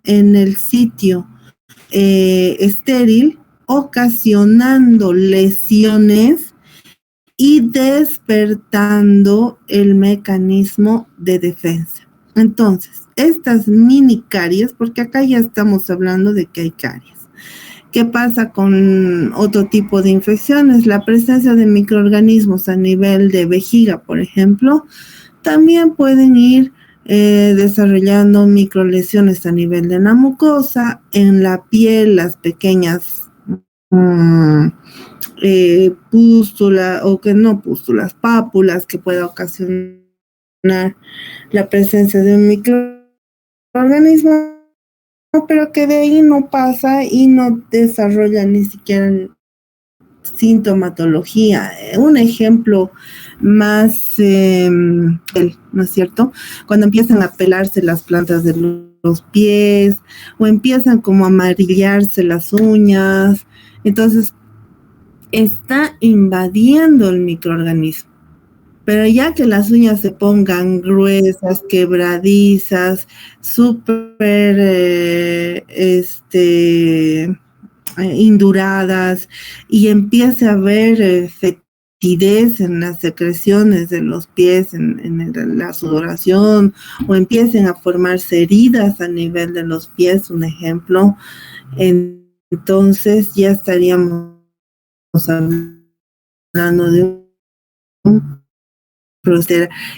en el sitio estéril, ocasionando lesiones y despertando el mecanismo de defensa. Entonces, estas mini caries, porque acá ya estamos hablando de que hay caries. ¿Qué pasa con otro tipo de infecciones? La presencia de microorganismos a nivel de vejiga, por ejemplo, también pueden ir desarrollando microlesiones a nivel de la mucosa, en la piel, las pequeñas pústulas, o que no pústulas, pápulas, que pueda ocasionar la presencia de un microorganismo, pero que de ahí no pasa y no desarrolla ni siquiera sintomatología. Un ejemplo más, ¿no es cierto? Cuando empiezan a pelarse las plantas de los pies o empiezan como a amarillarse las uñas, entonces está invadiendo el microorganismo. Pero ya que las uñas se pongan gruesas, quebradizas, súper induradas, y empiece a haber fetidez en las secreciones de los pies, en la sudoración, o empiecen a formarse heridas a nivel de los pies, un ejemplo, entonces ya estaríamos hablando de un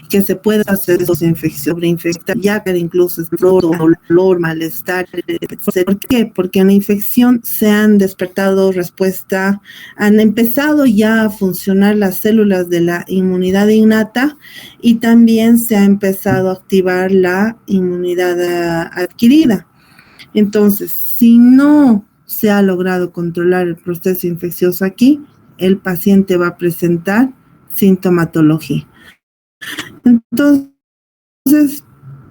que se puede hacer infección, infectar, ya que incluso es dolor, malestar. ¿Por qué? Porque en la infección se han despertado respuesta, han empezado ya a funcionar las células de la inmunidad innata y también se ha empezado a activar la inmunidad adquirida. Entonces, si no se ha logrado controlar el proceso infeccioso aquí, el paciente va a presentar sintomatología. Entonces,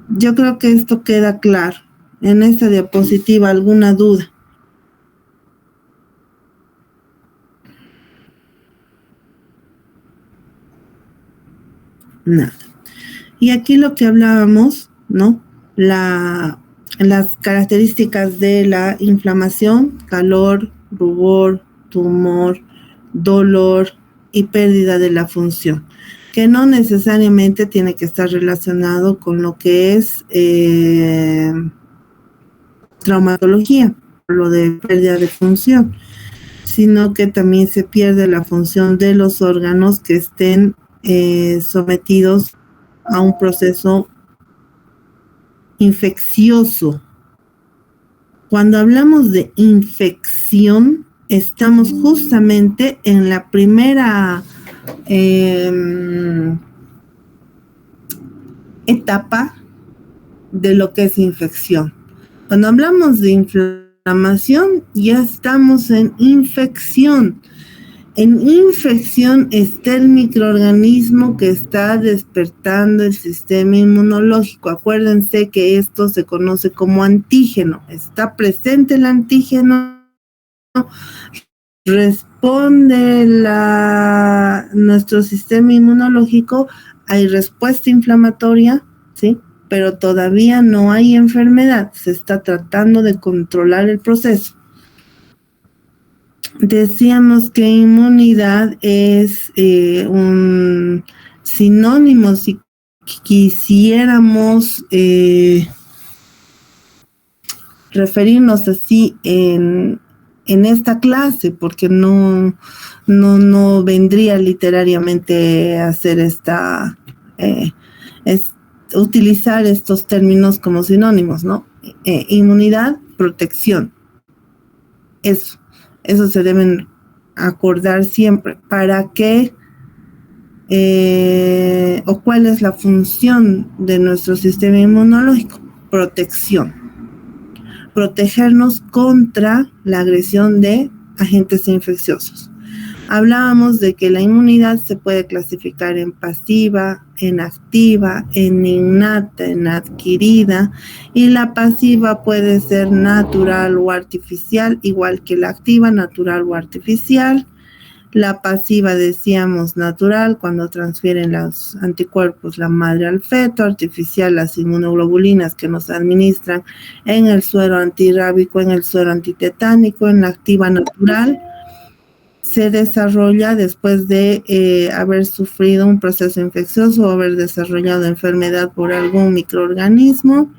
yo creo que esto queda claro. En esta diapositiva, ¿alguna duda? Nada. Y aquí lo que hablábamos, ¿no? Las características de la inflamación: calor, rubor, tumor, dolor y pérdida de la función, que no necesariamente tiene que estar relacionado con lo que es traumatología, lo de pérdida de función, sino que también se pierde la función de los órganos que estén sometidos a un proceso infeccioso. Cuando hablamos de infección, estamos justamente en la primera etapa de lo que es infección. Cuando hablamos de inflamación, ya estamos en infección. En infección está el microorganismo que está despertando el sistema inmunológico. Acuérdense que esto se conoce como antígeno. Está presente el antígeno, responde nuestro sistema inmunológico, hay respuesta inflamatoria, ¿sí? Pero todavía no hay enfermedad. Se está tratando de controlar el proceso. Decíamos que inmunidad es un sinónimo, si quisiéramos referirnos así en esta clase, porque no vendría literariamente a hacer utilizar estos términos como sinónimos, ¿no? Inmunidad, protección. Eso se deben acordar siempre. ¿Para qué o cuál es la función de nuestro sistema inmunológico? Protección. Protegernos contra la agresión de agentes infecciosos. Hablábamos de que la inmunidad se puede clasificar en pasiva, en activa, en innata, en adquirida, y la pasiva puede ser natural o artificial, igual que la activa, natural o artificial. La pasiva, decíamos, natural, cuando transfieren los anticuerpos la madre al feto; artificial, las inmunoglobulinas que nos administran en el suero antirrábico, en el suero antitetánico. En la activa natural se desarrolla después de haber sufrido un proceso infeccioso o haber desarrollado enfermedad por algún microorganismo.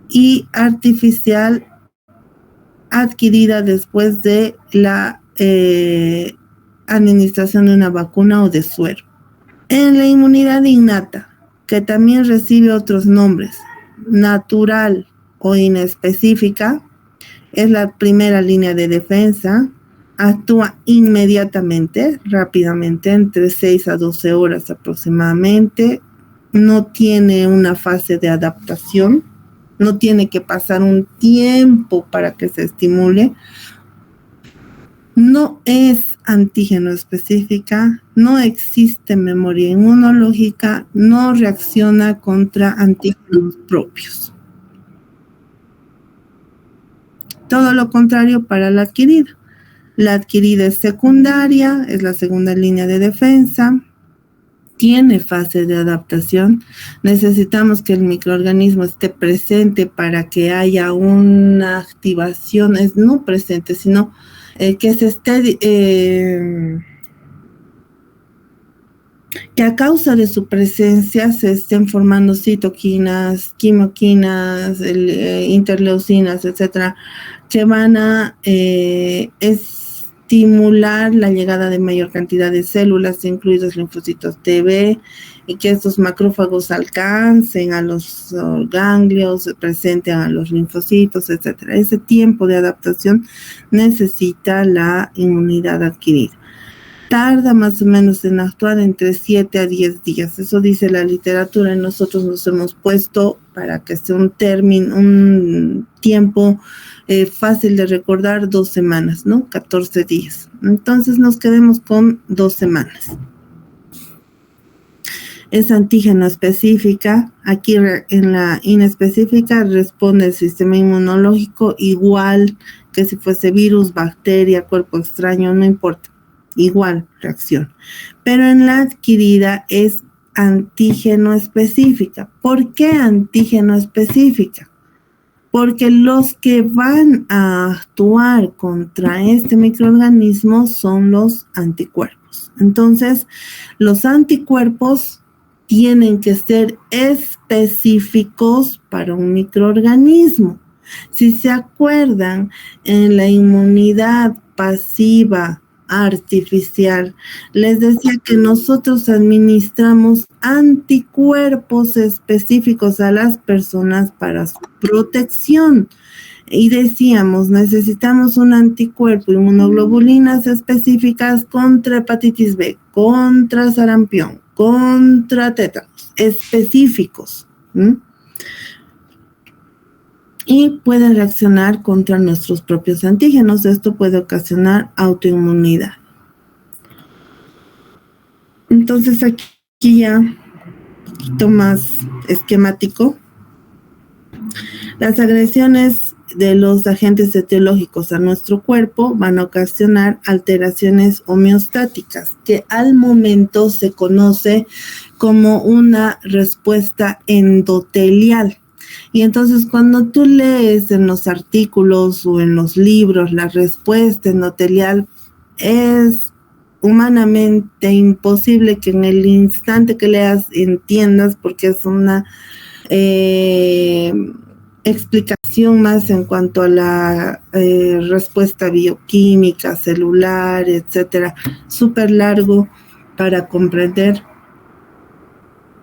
Y artificial, adquirida después de la administración de una vacuna o de suero. En la inmunidad innata, que también recibe otros nombres, natural o inespecífica, es la primera línea de defensa. Actúa inmediatamente, rápidamente, entre 6 a 12 horas aproximadamente. No tiene una fase de adaptación, no tiene que pasar un tiempo para que se estimule. No es antígeno específica, no existe memoria inmunológica, no reacciona contra antígenos propios. Todo lo contrario para la adquirida. La adquirida es secundaria, es la segunda línea de defensa. Tiene fase de adaptación. Necesitamos que el microorganismo esté presente para que haya una activación, no presente, sino que se esté, que a causa de su presencia se estén formando citoquinas, quimoquinas, interleucinas, etcétera, que van a estimular la llegada de mayor cantidad de células, incluidos linfocitos T-B, y que estos macrófagos alcancen a los ganglios, se presenten a los linfocitos, etcétera. Ese tiempo de adaptación necesita la inmunidad adquirida. Tarda más o menos en actuar entre 7 a 10 días. Eso dice la literatura, y nosotros nos hemos puesto para que sea un tiempo fácil de recordar, 2 semanas, ¿no? 14 días. Entonces nos quedemos con 2 semanas. Es antígeno específica. Aquí en la inespecífica responde el sistema inmunológico igual que si fuese virus, bacteria, cuerpo extraño, no importa. Igual reacción. Pero en la adquirida es antígeno específica. ¿Por qué antígeno específica? Porque los que van a actuar contra este microorganismo son los anticuerpos. Entonces, los anticuerpos tienen que ser específicos para un microorganismo. Si se acuerdan, en la inmunidad pasiva artificial, les decía que nosotros administramos anticuerpos específicos a las personas para su protección. Y decíamos, necesitamos un anticuerpo, inmunoglobulinas específicas contra hepatitis B, contra sarampión, contra tétanos, específicos. Y pueden reaccionar contra nuestros propios antígenos. Esto puede ocasionar autoinmunidad. Entonces aquí ya un poquito más esquemático. Las agresiones de los agentes etiológicos a nuestro cuerpo van a ocasionar alteraciones homeostáticas, que al momento se conoce como una respuesta endotelial. Y entonces cuando tú lees en los artículos o en los libros la respuesta endotelial, es humanamente imposible que en el instante que leas entiendas, porque es una explicación más en cuanto a la respuesta bioquímica, celular, etcétera, súper largo para comprender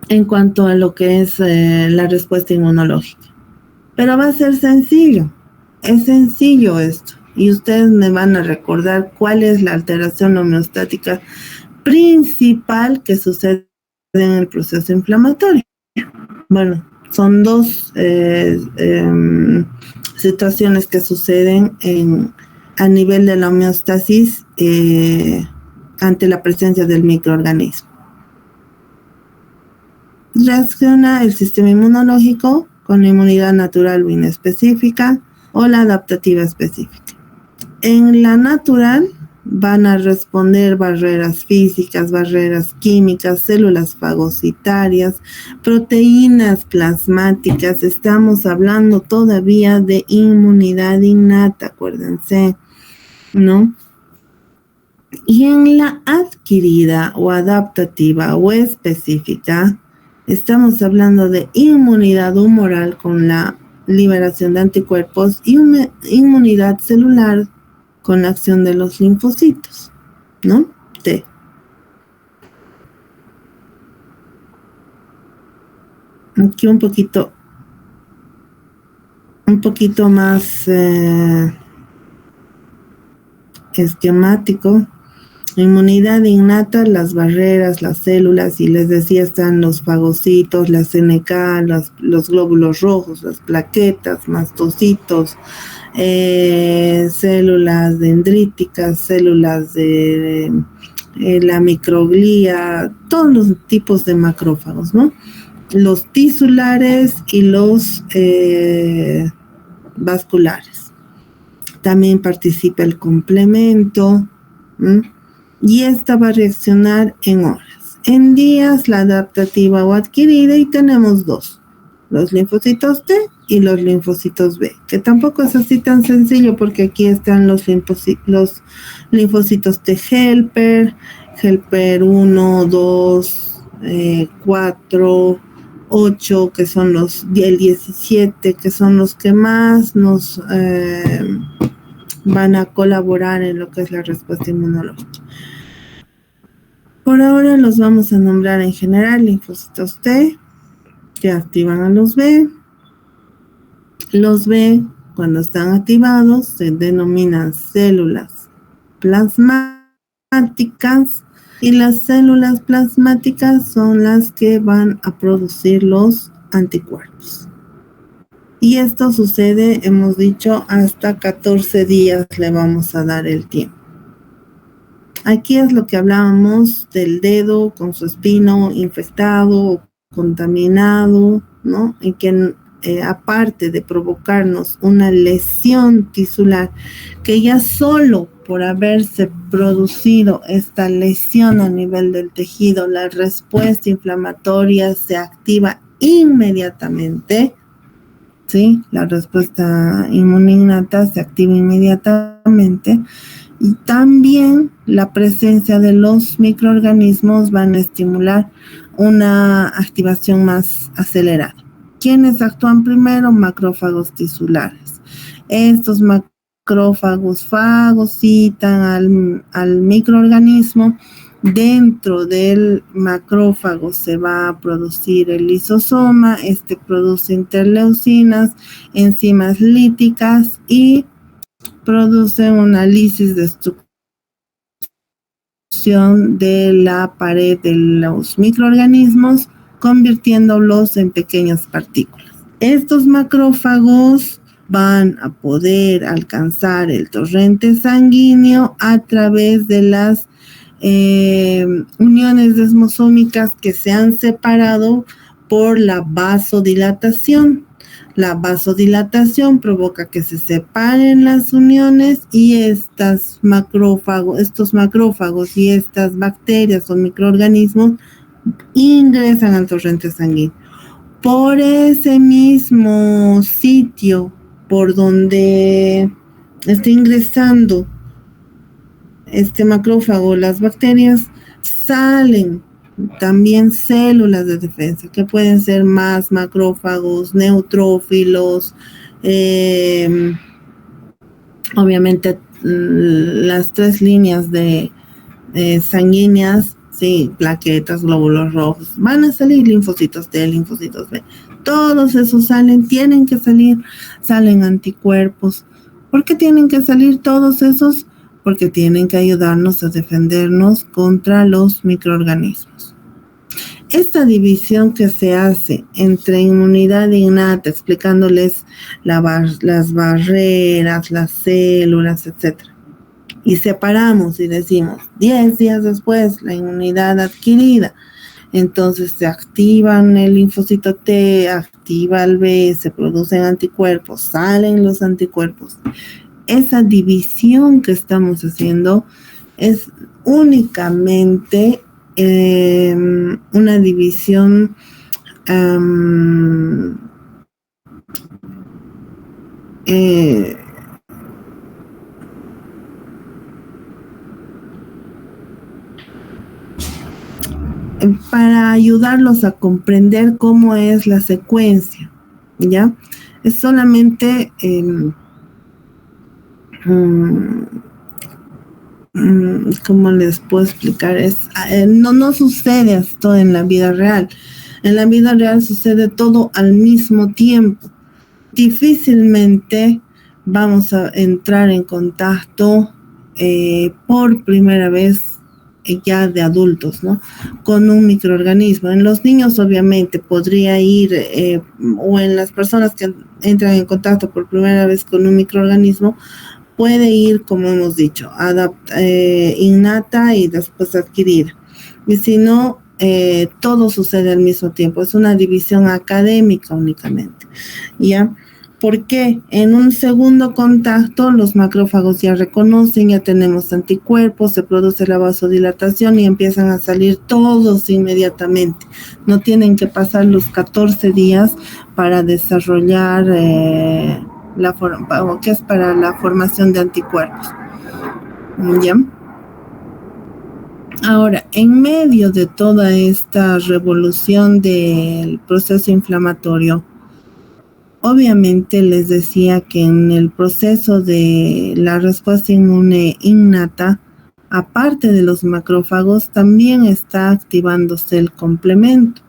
en cuanto a lo que es la respuesta inmunológica. Pero va a ser sencillo, es sencillo esto. Y ustedes me van a recordar cuál es la alteración homeostática principal que sucede en el proceso inflamatorio. Bueno, son 2 situaciones que suceden a nivel de la homeostasis ante la presencia del microorganismo. Reacciona el sistema inmunológico con la inmunidad natural o inespecífica. o la adaptativa específica. En la natural van a responder barreras físicas, barreras químicas, células fagocitarias, proteínas plasmáticas. Estamos hablando todavía de inmunidad innata, acuérdense, ¿no? Y en la adquirida o adaptativa o específica, estamos hablando de inmunidad humoral con la liberación de anticuerpos y una inmunidad celular con la acción de los linfocitos, ¿no? T. Aquí un poquito más esquemático. Inmunidad innata, las barreras, las células, y les decía, están los fagocitos, la CNK, los glóbulos rojos, las plaquetas, mastocitos, células dendríticas, células de la microglía, todos los tipos de macrófagos, ¿no? Los tisulares y los vasculares. También participa el complemento, y esta va a reaccionar en horas. En días, la adaptativa o adquirida, y tenemos dos: los linfocitos T y los linfocitos B, que tampoco es así tan sencillo, porque aquí están los linfocitos T helper 1, 2, 4, 8, que son los, el 17, que son los que más nos van a colaborar en lo que es la respuesta inmunológica. Por ahora los vamos a nombrar en general: linfocitos T, que activan a los B. Los B, cuando están activados, se denominan células plasmáticas, y las células plasmáticas son las que van a producir los anticuerpos. Y esto sucede, hemos dicho, hasta 14 días le vamos a dar el tiempo. Aquí es lo que hablábamos del dedo con su espino infectado o contaminado, ¿no? Y que aparte de provocarnos una lesión tisular, que ya solo por haberse producido esta lesión a nivel del tejido, la respuesta inflamatoria se activa inmediatamente, ¿sí? La respuesta inmuninnata se activa inmediatamente. Y también la presencia de los microorganismos van a estimular una activación más acelerada. ¿Quiénes actúan primero? Macrófagos tisulares. Estos macrófagos fagocitan al microorganismo. Dentro del macrófago se va a producir el lisosoma. Este produce interleucinas, enzimas líticas, y produce una lisis, destrucción de la pared de los microorganismos, convirtiéndolos en pequeñas partículas. Estos macrófagos van a poder alcanzar el torrente sanguíneo a través de las uniones desmosómicas que se han separado por la vasodilatación. La vasodilatación provoca que se separen las uniones, y estos macrófagos y estas bacterias o microorganismos ingresan al torrente sanguíneo. Por ese mismo sitio por donde está ingresando este macrófago, las bacterias, salen también células de defensa, que pueden ser más macrófagos, neutrófilos, obviamente las tres líneas de sanguíneas, sí, plaquetas, glóbulos rojos, van a salir linfocitos T, linfocitos B. Todos esos salen, tienen que salir, salen anticuerpos. ¿Por qué tienen que salir todos esos? Porque tienen que ayudarnos a defendernos contra los microorganismos. Esta división que se hace entre inmunidad innata, explicándoles las barreras, las células, etc. Y separamos y decimos 10 días después la inmunidad adquirida. Entonces se activan el linfocito T, activa el B, se producen anticuerpos, salen los anticuerpos. Esa división que estamos haciendo es únicamente una división para ayudarlos a comprender cómo es la secuencia, ¿ya? Es solamente ¿cómo les puedo explicar? No sucede esto en la vida real. En la vida real sucede todo al mismo tiempo. Difícilmente vamos a entrar en contacto por primera vez ya de adultos, ¿no? Con un microorganismo. En los niños obviamente podría ir, o en las personas que entran en contacto por primera vez con un microorganismo, puede ir, como hemos dicho, innata y después adquirida. Y si no, todo sucede al mismo tiempo. Es una división académica únicamente, ¿ya? Porque en un segundo contacto los macrófagos ya reconocen, ya tenemos anticuerpos, se produce la vasodilatación y empiezan a salir todos inmediatamente. No tienen que pasar los 14 días para desarrollar que es para la formación de anticuerpos. ¿Ya? Ahora, en medio de toda esta revolución del proceso inflamatorio, obviamente les decía que en el proceso de la respuesta inmune innata, aparte de los macrófagos, también está activándose el complemento.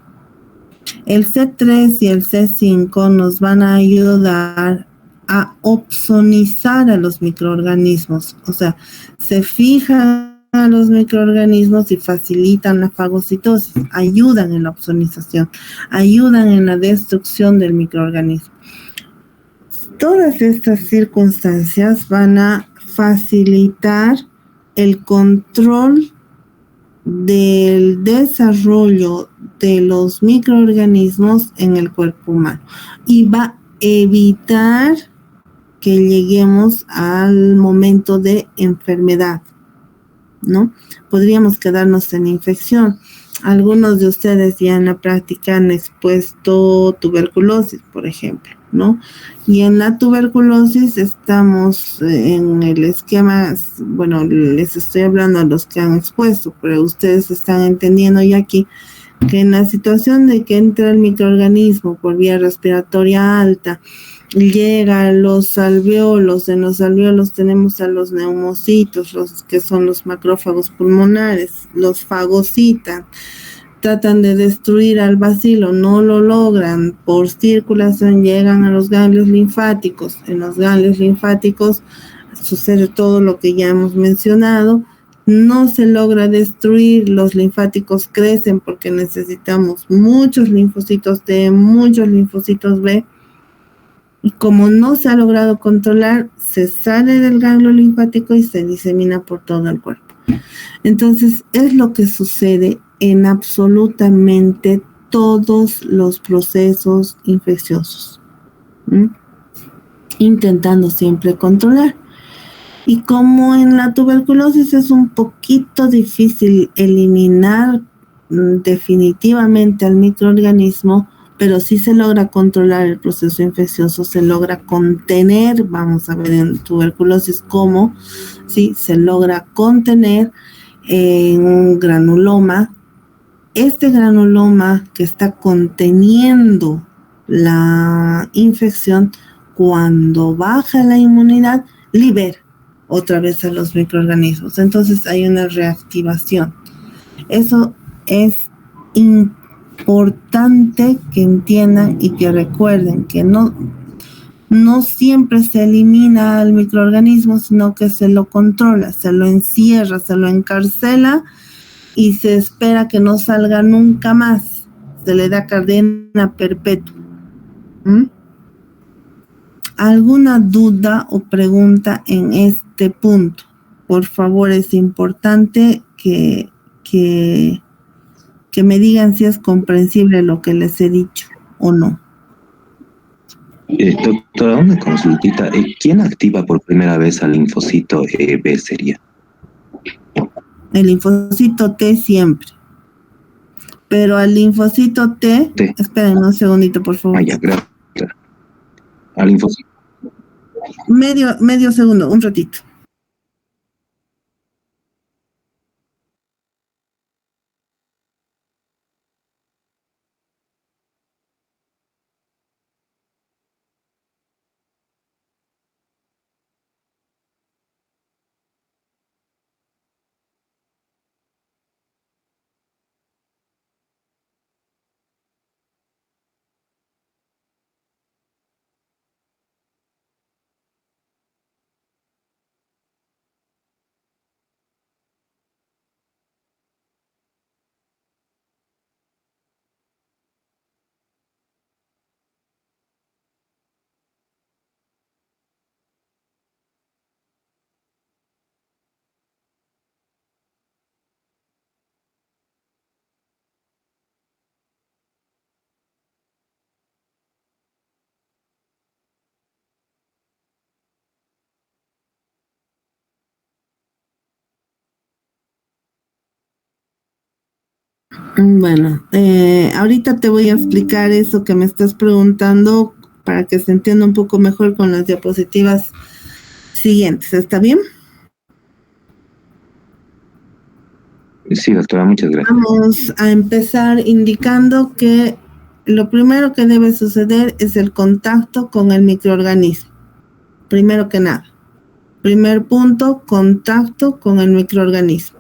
El C3 y el C5 nos van a ayudar a opsonizar a los microorganismos, o sea, se fijan a los microorganismos y facilitan la fagocitosis, ayudan en la opsonización, ayudan en la destrucción del microorganismo. Todas estas circunstancias van a facilitar el control del desarrollo de los microorganismos en el cuerpo humano y va a evitar que lleguemos al momento de enfermedad, ¿no? Podríamos quedarnos en infección. Algunos de ustedes ya en la práctica han expuesto tuberculosis, por ejemplo, ¿no? Y en la tuberculosis estamos en el esquema, bueno, les estoy hablando a los que han expuesto, pero ustedes están entendiendo ya aquí que en la situación de que entra el microorganismo por vía respiratoria alta, llega a los alveolos, en los alveolos tenemos a los neumocitos, los que son los macrófagos pulmonares, los fagocitan, tratan de destruir al bacilo, no lo logran, por circulación llegan a los ganglios linfáticos, en los ganglios linfáticos sucede todo lo que ya hemos mencionado, no se logra destruir, los linfáticos crecen porque necesitamos muchos linfocitos T, muchos linfocitos B, y como no se ha logrado controlar, se sale del ganglio linfático y se disemina por todo el cuerpo. Entonces, es lo que sucede en absolutamente todos los procesos infecciosos, intentando siempre controlar. Y como en la tuberculosis es un poquito difícil eliminar definitivamente al microorganismo, pero sí se logra controlar el proceso infeccioso, se logra contener, vamos a ver en tuberculosis cómo, sí, se logra contener en un granuloma. Este granuloma que está conteniendo la infección, cuando baja la inmunidad, libera otra vez a los microorganismos. Entonces hay una reactivación. Eso es importante que entiendan y que recuerden que no siempre se elimina al microorganismo, sino que se lo controla, se lo encierra, se lo encarcela y se espera que no salga nunca más. Se le da cadena perpetua. ¿Alguna duda o pregunta en este punto? Por favor, es importante que que me digan si es comprensible lo que les he dicho o no. Doctora, una consultita. ¿Quién activa por primera vez al linfocito B sería? El linfocito T siempre. Pero al linfocito T. Esperen un segundito, por favor. Ya, gracias. Al linfocito. Medio segundo, un ratito. Bueno, ahorita te voy a explicar eso que me estás preguntando para que se entienda un poco mejor con las diapositivas siguientes. ¿Está bien? Sí, doctora, muchas gracias. Vamos a empezar indicando que lo primero que debe suceder es el contacto con el microorganismo. Primero que nada. Primer punto, contacto con el microorganismo.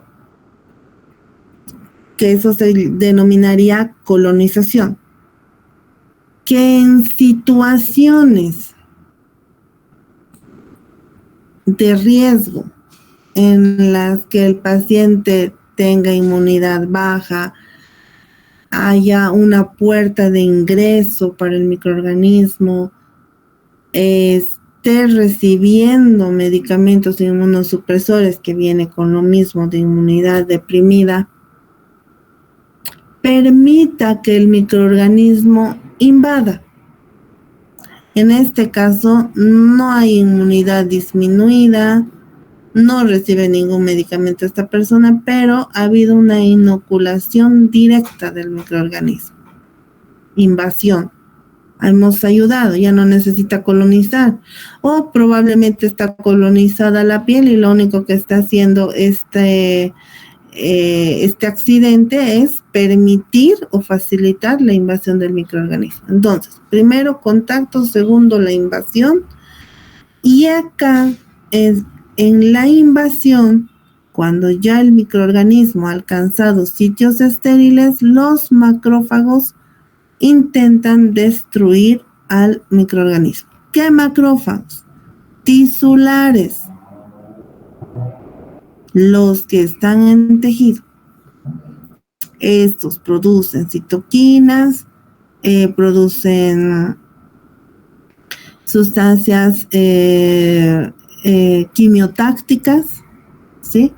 Que eso se denominaría colonización. Que en situaciones de riesgo en las que el paciente tenga inmunidad baja, haya una puerta de ingreso para el microorganismo, esté recibiendo medicamentos inmunosupresores que viene con lo mismo de inmunidad deprimida, permita que el microorganismo invada. En este caso, no hay inmunidad disminuida, no recibe ningún medicamento esta persona, pero ha habido una inoculación directa del microorganismo. Invasión. Hemos ayudado, ya no necesita colonizar. O probablemente está colonizada la piel y lo único que está haciendo este accidente es permitir o facilitar la invasión del microorganismo. Entonces, primero contacto, segundo la invasión, y acá en la invasión, cuando ya el microorganismo ha alcanzado sitios estériles, los macrófagos intentan destruir al microorganismo. ¿Qué macrófagos? Tisulares, los que están en tejido. Estos producen citoquinas, producen sustancias quimiotácticas, ¿sí?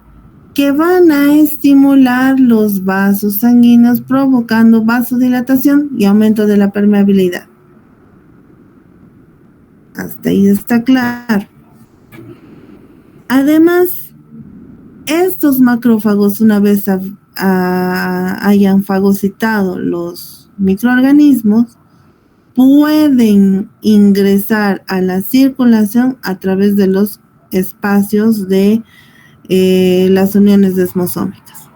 Que van a estimular los vasos sanguíneos, provocando vasodilatación y aumento de la permeabilidad. Hasta ahí está claro. Además, estos macrófagos, una vez hayan fagocitado los microorganismos, pueden ingresar a la circulación a través de los espacios de las uniones desmosómicas.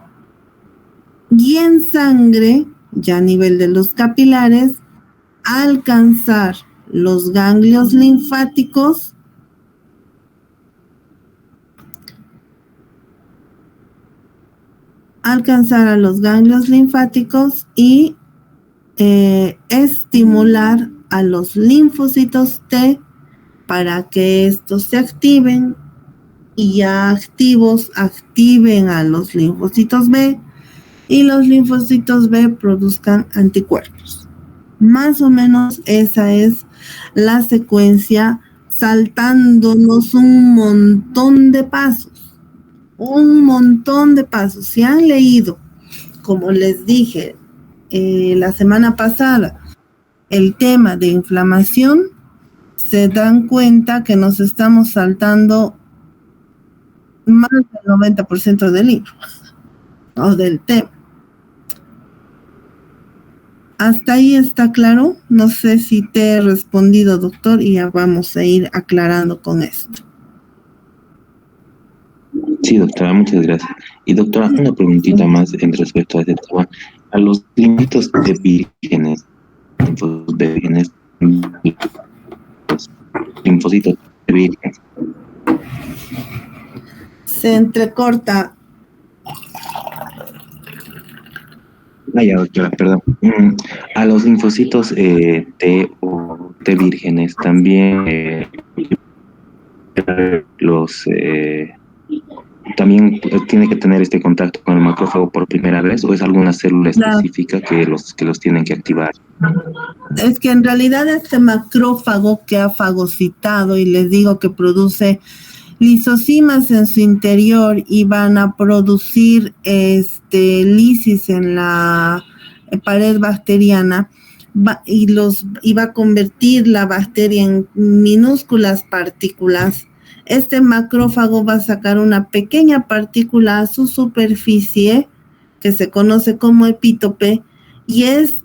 Y en sangre, ya a nivel de los capilares, alcanzar los ganglios linfáticos, y estimular a los linfocitos T para que estos se activen y ya activos activen a los linfocitos B y los linfocitos B produzcan anticuerpos. Más o menos esa es la secuencia, saltándonos un montón de pasos. Si han leído como les dije la semana pasada, el tema de inflamación, se dan cuenta que nos estamos saltando más del 90% del libro o del tema. ¿Hasta ahí está claro? No sé si te he respondido, doctor, y ya vamos a ir aclarando con esto. Sí, doctora, muchas gracias. Y doctora, una preguntita más en respecto a este tema. A los linfocitos de vírgenes, los linfocitos de vírgenes. Se entrecorta. Ya, doctora, perdón. A los linfocitos T o T vírgenes también los también tiene que tener este contacto con el macrófago por primera vez, o es alguna célula específica que los tienen que activar. Es que en realidad este macrófago que ha fagocitado, y les digo que produce lisocimas en su interior y van a producir lisis en la pared bacteriana, va a convertir la bacteria en minúsculas partículas. Este macrófago va a sacar una pequeña partícula a su superficie que se conoce como epítope, y esta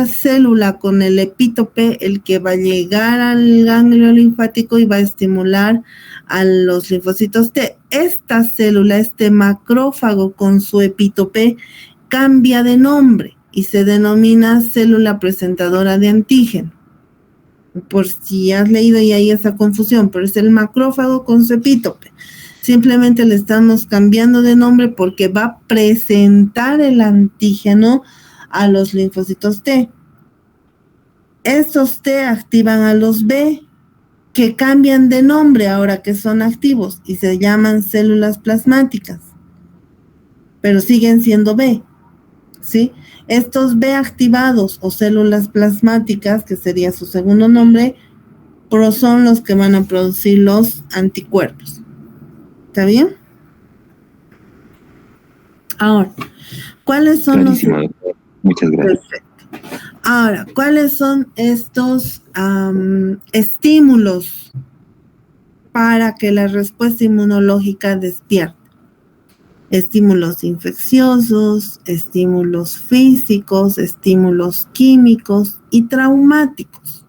célula con el epítope el que va a llegar al ganglio linfático y va a estimular a los linfocitos T. Esta célula, este macrófago con su epítope, cambia de nombre y se denomina célula presentadora de antígeno. Por si has leído y hay esa confusión, pero es el macrófago con su epítope. Simplemente le estamos cambiando de nombre porque va a presentar el antígeno a los linfocitos T. Estos T activan a los B, que cambian de nombre ahora que son activos y se llaman células plasmáticas, pero siguen siendo B, ¿sí? Estos B activados o células plasmáticas, que sería su segundo nombre, son los que van a producir los anticuerpos. ¿Está bien? Ahora, ¿cuáles son Clarísimo, doctor. Muchas gracias. Perfecto. Ahora, ¿cuáles son estos estímulos para que la respuesta inmunológica despierte? Estímulos infecciosos, estímulos físicos, estímulos químicos y traumáticos.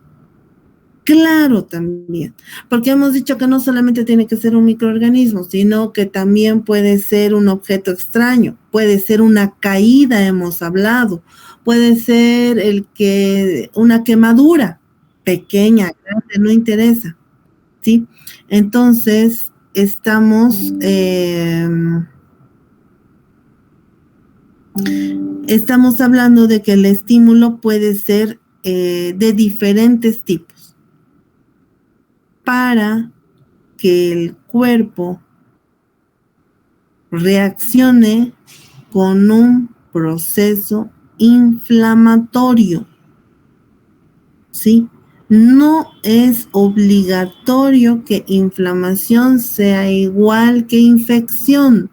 Claro, también, porque hemos dicho que no solamente tiene que ser un microorganismo, sino que también puede ser un objeto extraño, puede ser una caída, hemos hablado, puede ser una quemadura, pequeña, grande, no interesa, ¿sí? Entonces, estamos hablando de que el estímulo puede ser de diferentes tipos, para que el cuerpo reaccione con un proceso inflamatorio, ¿sí? No es obligatorio que inflamación sea igual que infección.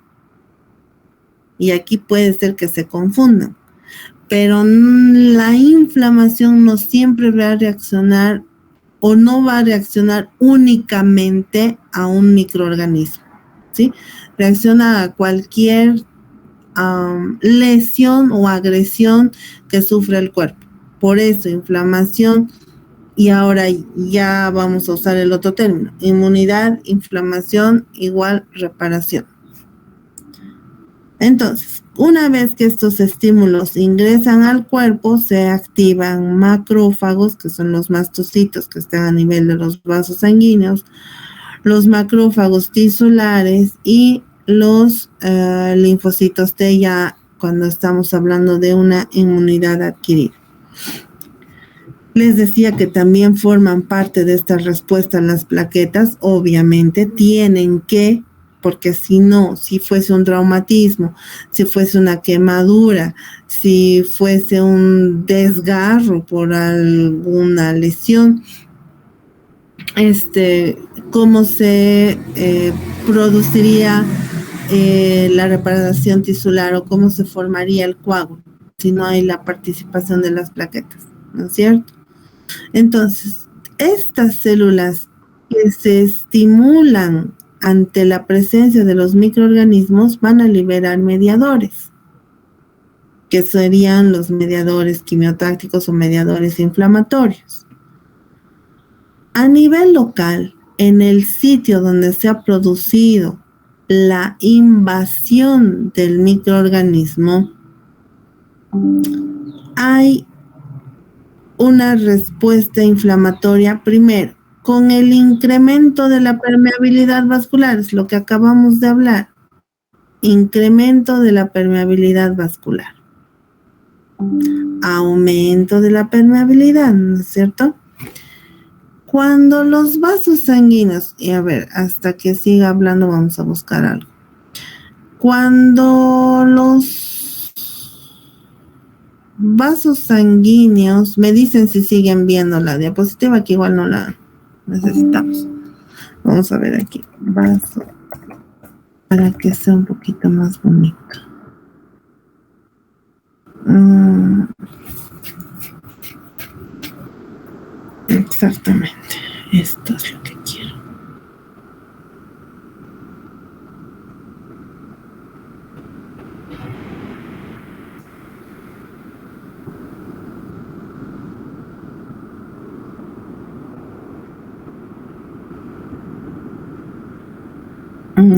Y aquí puede ser que se confundan. Pero la inflamación no siempre va a reaccionar o no va a reaccionar únicamente a un microorganismo, ¿sí? Reacciona a cualquier lesión o agresión que sufre el cuerpo. Por eso, inflamación, y ahora ya vamos a usar el otro término, inmunidad, inflamación igual reparación. Entonces, una vez que estos estímulos ingresan al cuerpo, se activan macrófagos, que son los mastocitos que están a nivel de los vasos sanguíneos, los macrófagos tisulares y los linfocitos T, ya cuando estamos hablando de una inmunidad adquirida. Les decía que también forman parte de esta respuesta las plaquetas. Obviamente tienen que, porque si no, si fuese un traumatismo, si fuese una quemadura, si fuese un desgarro por alguna lesión, ¿cómo se produciría la reparación tisular o cómo se formaría el coágulo si no hay la participación de las plaquetas, ¿no es cierto? Entonces, estas células que se estimulan ante la presencia de los microorganismos van a liberar mediadores, que serían los mediadores quimiotácticos o mediadores inflamatorios. A nivel local, en el sitio donde se ha producido la invasión del microorganismo, hay una respuesta inflamatoria primero, con el incremento de la permeabilidad vascular, es lo que acabamos de hablar, incremento de la permeabilidad vascular, aumento de la permeabilidad, ¿no es cierto? Cuando los vasos sanguíneos, y a ver, hasta que siga hablando vamos a buscar algo. Cuando los vasos sanguíneos, me dicen si siguen viendo la diapositiva, que igual no la necesitamos. Vamos a ver aquí, vaso, para que sea un poquito más bonito. Exactamente, esto es lo que quiero.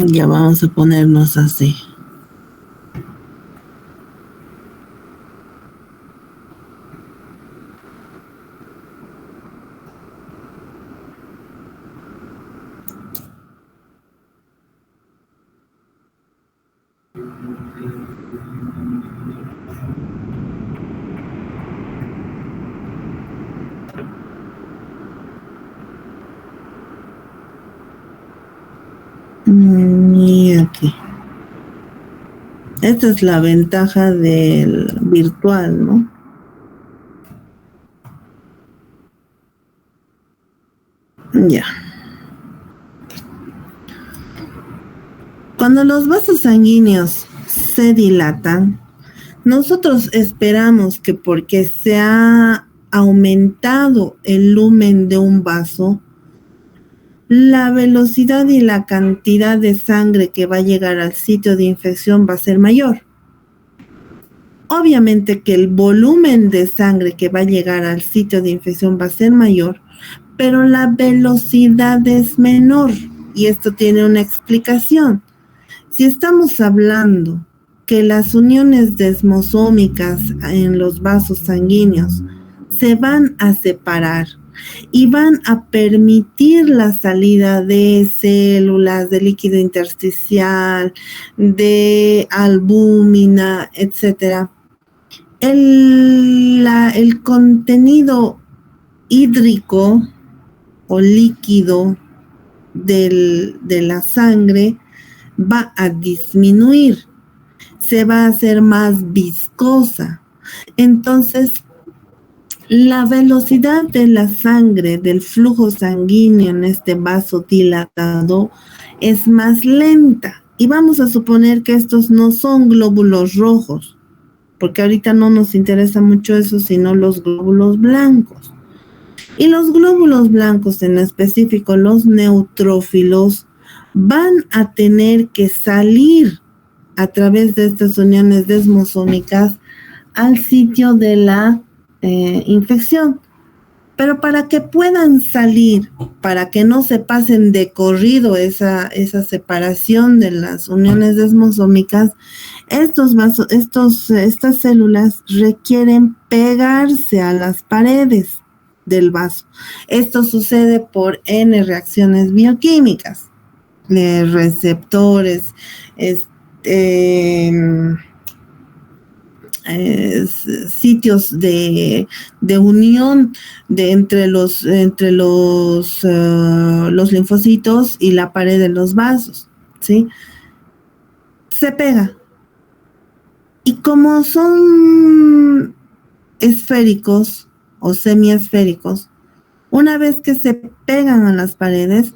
Ya vamos a ponernos así. Y aquí. Esta es la ventaja del virtual, ¿no? Ya. Cuando los vasos sanguíneos se dilatan, nosotros esperamos que porque se ha aumentado el lumen de un vaso, la velocidad y la cantidad de sangre que va a llegar al sitio de infección va a ser mayor. Obviamente que el volumen de sangre que va a llegar al sitio de infección va a ser mayor, pero la velocidad es menor. Y esto tiene una explicación. Si estamos hablando que las uniones desmosómicas en los vasos sanguíneos se van a separar y van a permitir la salida de células, de líquido intersticial, de albúmina, etc. El contenido hídrico o líquido de la sangre va a disminuir, se va a hacer más viscosa. Entonces, la velocidad de la sangre, del flujo sanguíneo en este vaso dilatado es más lenta. Y vamos a suponer que estos no son glóbulos rojos, porque ahorita no nos interesa mucho eso, sino los glóbulos blancos. Y los glóbulos blancos, en específico los neutrófilos, van a tener que salir a través de estas uniones desmosómicas al sitio de la infección. Pero para que puedan salir, para que no se pasen de corrido esa separación de las uniones desmosómicas, estas células requieren pegarse a las paredes del vaso. Esto sucede por N reacciones bioquímicas, receptores, sitios de unión entre los linfocitos y la pared de los vasos, ¿sí? Se pega. Y como son esféricos o semiesféricos, una vez que se pegan a las paredes,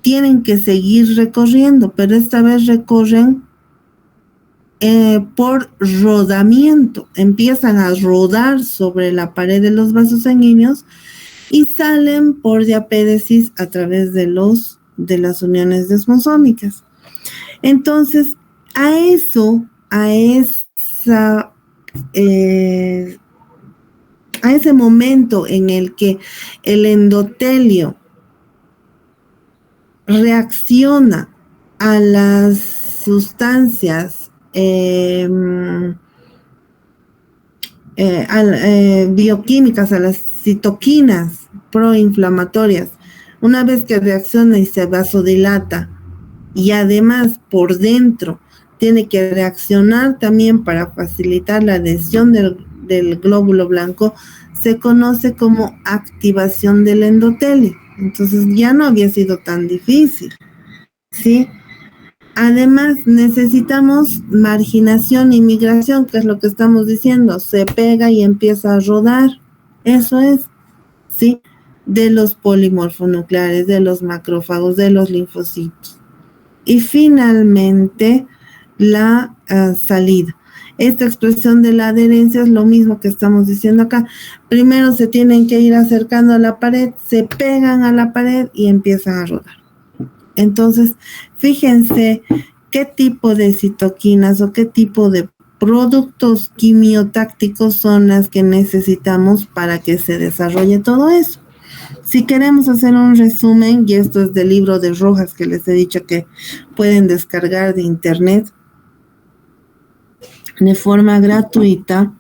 tienen que seguir recorriendo, pero esta vez recorren por rodamiento, empiezan a rodar sobre la pared de los vasos sanguíneos y salen por diapédesis a través de las uniones desmosómicas. Entonces, a ese momento en el que el endotelio reacciona a las sustancias bioquímicas, a las citoquinas proinflamatorias, una vez que reacciona y se vasodilata, y además por dentro tiene que reaccionar también para facilitar la adhesión del glóbulo blanco, se conoce como activación del endotelio. Entonces ya no había sido tan difícil, ¿sí? Además necesitamos marginación y migración, que es lo que estamos diciendo, se pega y empieza a rodar, eso es, ¿sí? De los polimorfonucleares, de los macrófagos, de los linfocitos. Y finalmente la salida. Esta expresión de la adherencia es lo mismo que estamos diciendo acá. Primero se tienen que ir acercando a la pared, se pegan a la pared y empiezan a rodar. Entonces, fíjense qué tipo de citoquinas o qué tipo de productos quimiotácticos son las que necesitamos para que se desarrolle todo eso. Si queremos hacer un resumen, y esto es del libro de Rojas que les he dicho que pueden descargar de internet de forma gratuita,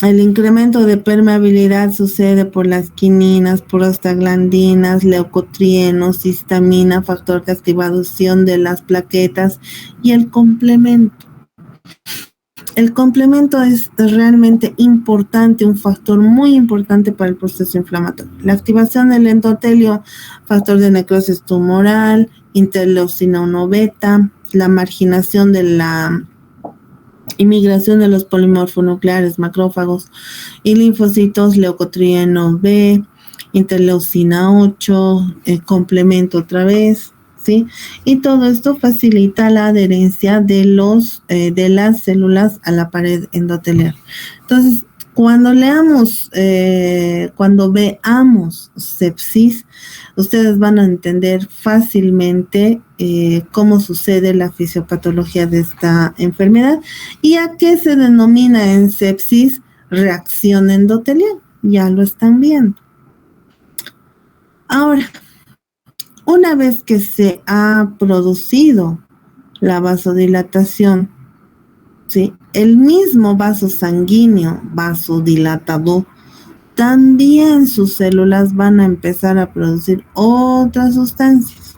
el incremento de permeabilidad sucede por las quininas, prostaglandinas, leucotrienos, histamina, factor de activación de las plaquetas y el complemento. El complemento es realmente importante, un factor muy importante para el proceso inflamatorio. La activación del endotelio, factor de necrosis tumoral, interleucina 1 beta, la marginación de la inmigración de los polimorfonucleares, macrófagos y linfocitos, leucotrieno B, interleucina 8, complemento otra vez, ¿sí? Y todo esto facilita la adherencia de las células a la pared endotelial. Entonces, cuando veamos sepsis, ustedes van a entender fácilmente cómo sucede la fisiopatología de esta enfermedad y a qué se denomina en sepsis reacción endotelial. Ya lo están viendo. Ahora, una vez que se ha producido la vasodilatación, ¿sí? El mismo vaso sanguíneo vasodilatado, también sus células van a empezar a producir otras sustancias.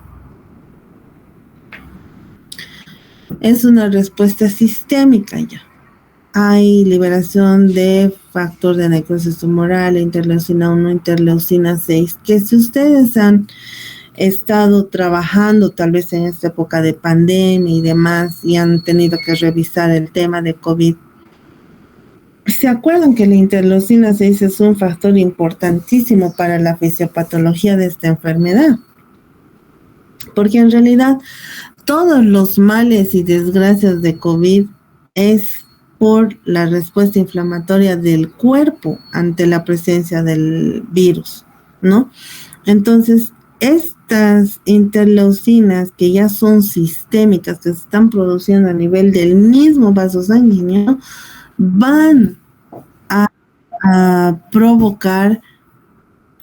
Es una respuesta sistémica ya. Hay liberación de factor de necrosis tumoral, interleucina 1, interleucina 6, que si ustedes han estado trabajando tal vez en esta época de pandemia y demás y han tenido que revisar el tema de COVID, ¿se acuerdan que la interleucina 6 es un factor importantísimo para la fisiopatología de esta enfermedad? Porque en realidad todos los males y desgracias de COVID es por la respuesta inflamatoria del cuerpo ante la presencia del virus, ¿no? Entonces, estas interleucinas que ya son sistémicas, que se están produciendo a nivel del mismo vaso sanguíneo, van a provocar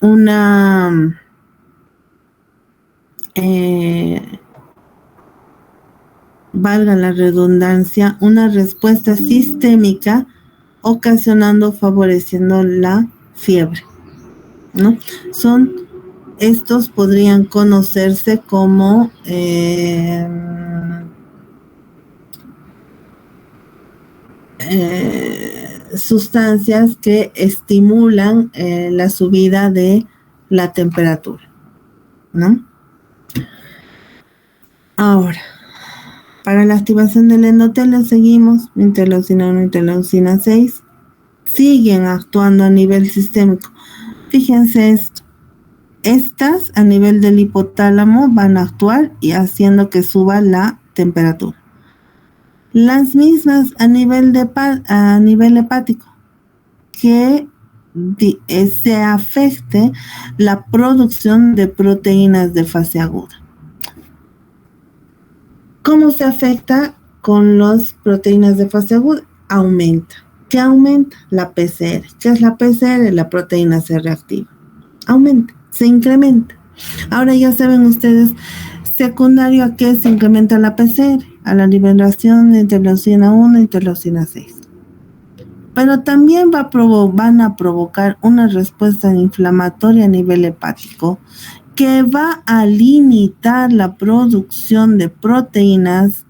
una valga la redundancia, una respuesta sistémica ocasionando, favoreciendo la fiebre, ¿no? Estos podrían conocerse como sustancias que estimulan la subida de la temperatura, ¿no? Ahora, para la activación del endotelio seguimos, interleucina 1, interleucina 6, siguen actuando a nivel sistémico. Fíjense esto, Estas a nivel del hipotálamo van a actuar y haciendo que suba la temperatura. Las mismas a nivel hepático, que se afecte la producción de proteínas de fase aguda. ¿Cómo se afecta con las proteínas de fase aguda? Aumenta. ¿Qué aumenta? La PCR. ¿Qué es la PCR? La proteína C reactiva. Aumenta, se incrementa. Ahora ya saben ustedes, secundario a qué se incrementa la PCR, a la liberación de interleucina 1 e interleucina 6. Pero también van a provocar una respuesta inflamatoria a nivel hepático que va a limitar la producción de proteínas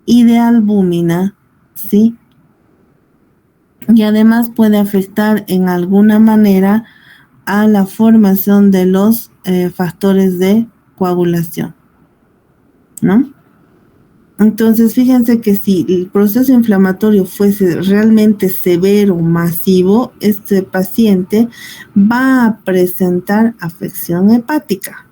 y de albúmina, ¿sí? Y además puede afectar en alguna manera a la formación de los factores de coagulación, ¿no? Entonces, fíjense que si el proceso inflamatorio fuese realmente severo, masivo, este paciente va a presentar afección hepática.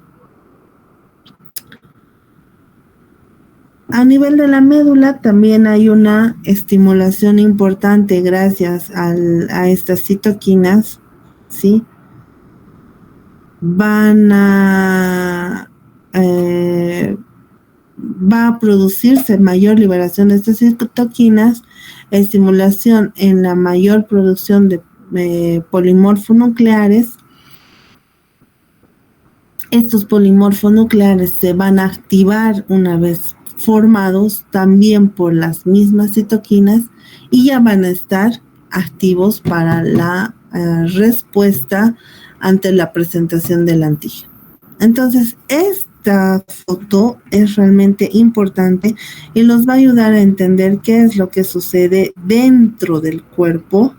A nivel de la médula también hay una estimulación importante gracias a estas citoquinas, ¿sí? Va a producirse mayor liberación de estas citoquinas, estimulación en la mayor producción de polimorfonucleares. Estos polimorfonucleares se van a activar una vez formados también por las mismas citoquinas y ya van a estar activos para la respuesta ante la presentación del antígeno. Entonces, esta foto es realmente importante y nos va a ayudar a entender qué es lo que sucede dentro del cuerpo,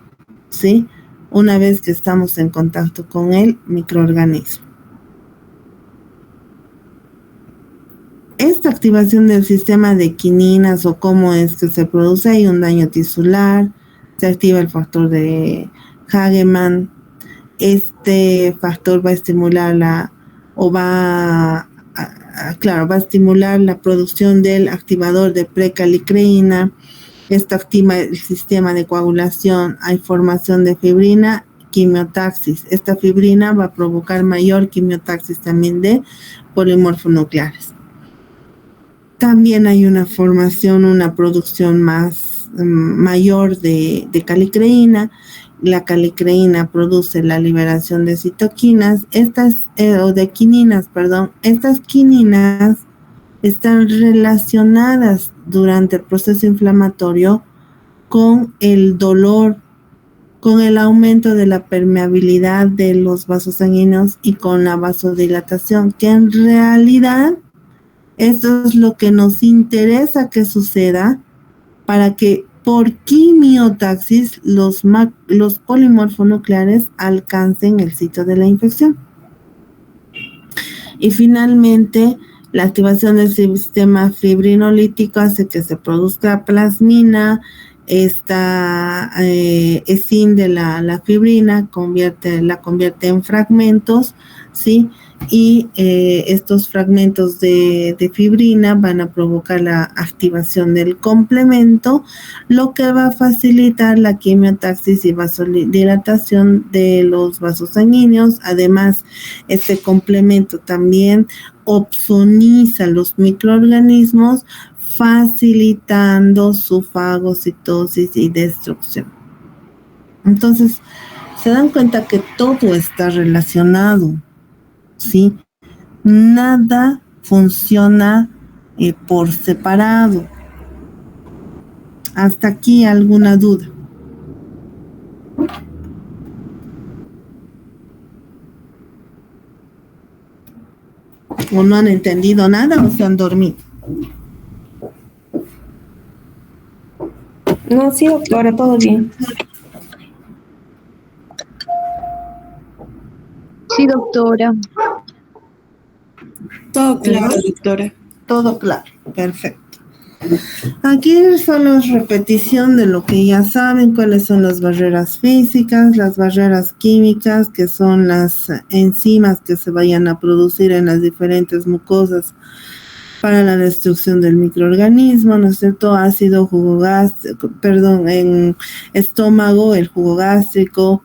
¿sí? Una vez que estamos en contacto con el microorganismo. Esta activación del sistema de quininas o cómo es que se produce, hay un daño tisular, se activa el factor de Hagemann. Este factor va a estimular va a estimular la producción del activador de precalicreína. Esto activa el sistema de coagulación, hay formación de fibrina, quimiotaxis. Esta fibrina va a provocar mayor quimiotaxis también de polimorfonucleares. También hay una formación, una producción mayor de calicreína. La calicreína produce la liberación de citoquinas, de quininas, perdón. Estas quininas están relacionadas durante el proceso inflamatorio con el dolor, con el aumento de la permeabilidad de los vasos sanguíneos y con la vasodilatación, que en realidad esto es lo que nos interesa que suceda para que por quimiotaxis los polimorfonucleares alcancen el sitio de la infección. Y finalmente, la activación del sistema fibrinolítico hace que se produzca plasmina. Esta ESIN de la fibrina la convierte en fragmentos, ¿sí? Y estos fragmentos de fibrina van a provocar la activación del complemento, lo que va a facilitar la quimiotaxis y vasodilatación de los vasos sanguíneos. Además, este complemento también opsoniza los microorganismos, facilitando su fagocitosis y destrucción. Entonces, se dan cuenta que todo está relacionado, ¿sí? Nada funciona por separado. ¿Hasta aquí alguna duda? ¿O no han entendido nada o se han dormido? No, sí, doctora, todo bien. Sí, doctora. Todo claro, doctora. Todo claro, perfecto. Aquí solo es repetición de lo que ya saben, cuáles son las barreras físicas, las barreras químicas, que son las enzimas que se vayan a producir en las diferentes mucosas para la destrucción del microorganismo, ¿no es cierto? Ácido, jugo gástrico, en estómago, el jugo gástrico,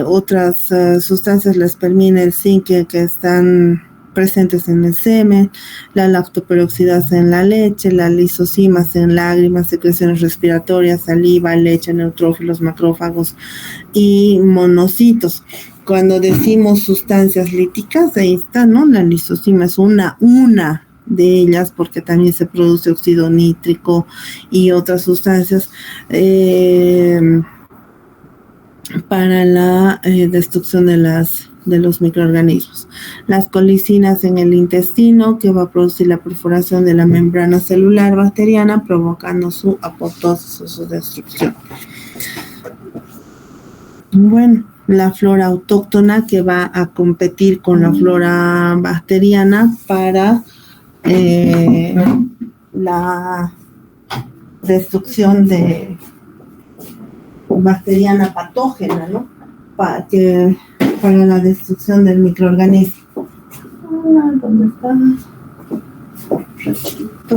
otras sustancias, la espermina, el zinc, que están presentes en el semen, la lactoperoxidasa en la leche, las lisocimas en lágrimas, secreciones respiratorias, saliva, leche, neutrófilos, macrófagos y monocitos. Cuando decimos sustancias líticas, ahí está, ¿no? La lisocima es una de ellas, porque también se produce óxido nítrico y otras sustancias para la destrucción de los microorganismos. Las colicinas en el intestino, que va a producir la perforación de la membrana celular bacteriana, provocando su apoptosis o su destrucción. Bueno, la flora autóctona, que va a competir con la flora bacteriana para la destrucción de bacteriana patógena, ¿no? Para la destrucción del microorganismo. ¿Dónde está?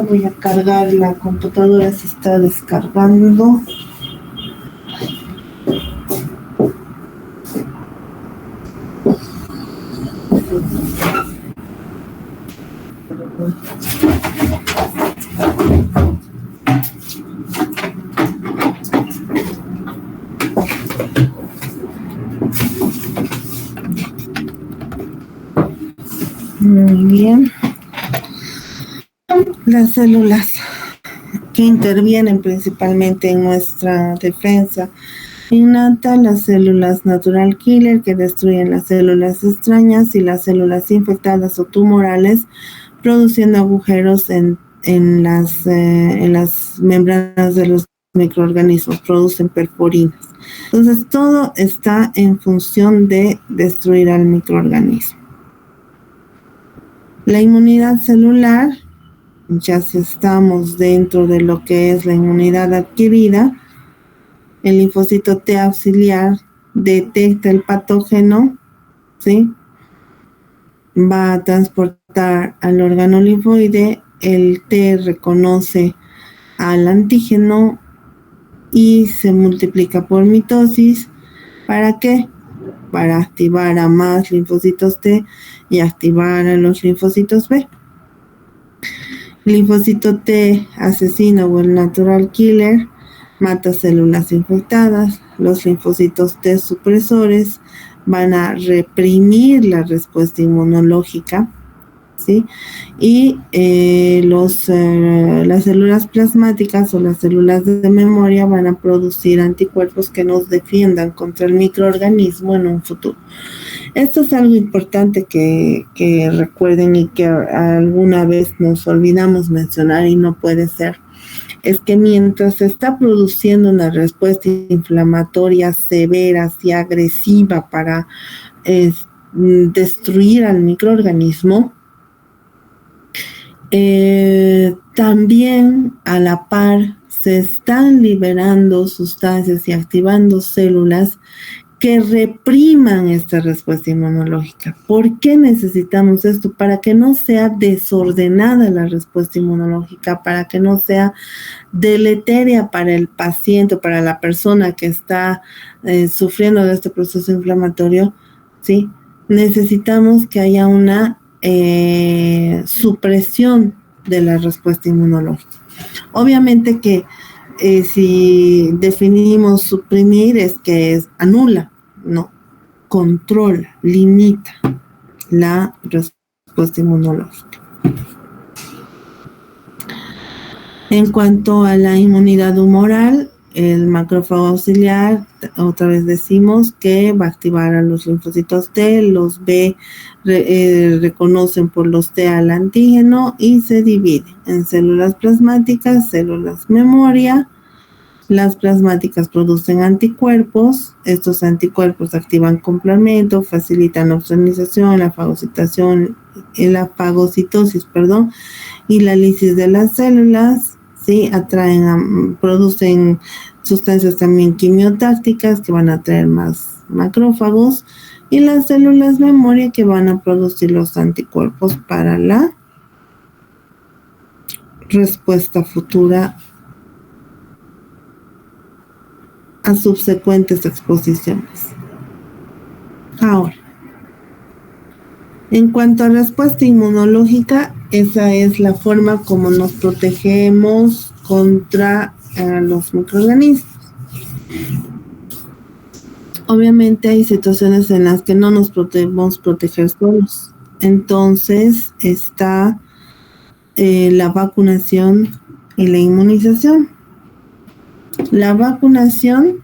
Voy a cargar la computadora, se está descargando. Muy bien. Las células que intervienen principalmente en nuestra defensa innata, las células natural killer, que destruyen las células extrañas, y las células infectadas o tumorales, produciendo agujeros en las membranas de los microorganismos, producen perforinas. Entonces, todo está en función de destruir al microorganismo. La inmunidad celular, ya si estamos dentro de lo que es la inmunidad adquirida, el linfocito T auxiliar detecta el patógeno, ¿sí? Va a transportar al órgano linfoide, el T reconoce al antígeno y se multiplica por mitosis. ¿Para qué? Para activar a más linfocitos T y activar a los linfocitos B. El linfocito T asesino o el natural killer mata células infectadas. Los linfocitos T supresores van a reprimir la respuesta inmunológica, ¿sí? Y las células plasmáticas o las células de memoria van a producir anticuerpos que nos defiendan contra el microorganismo en un futuro. Esto es algo importante que recuerden y que alguna vez nos olvidamos mencionar y no puede ser. Es que mientras se está produciendo una respuesta inflamatoria severa y agresiva para destruir al microorganismo, también a la par se están liberando sustancias y activando células que repriman esta respuesta inmunológica. ¿Por qué necesitamos esto? Para que no sea desordenada la respuesta inmunológica, para que no sea deleteria para el paciente, para la persona que está sufriendo de este proceso inflamatorio, ¿sí? Necesitamos que haya una supresión de la respuesta inmunológica. Obviamente que si definimos suprimir es que anula, no, controla, limita la respuesta inmunológica. En cuanto a la inmunidad humoral, el macrófago auxiliar, otra vez decimos que va a activar a los linfocitos T, los B reconocen por los T al antígeno y se divide en células plasmáticas, células memoria. Las plasmáticas producen anticuerpos. Estos anticuerpos activan complemento, facilitan la oxigenización, la fagocitosis, y la lisis de las células, ¿sí? Producen sustancias también quimiotácticas que van a atraer más macrófagos, y las células memoria que van a producir los anticuerpos para la respuesta futura a subsecuentes exposiciones. Ahora, en cuanto a respuesta inmunológica, esa es la forma como nos protegemos contra los microorganismos. Obviamente hay situaciones en las que no nos podemos proteger solos. Entonces está la vacunación y la inmunización. La vacunación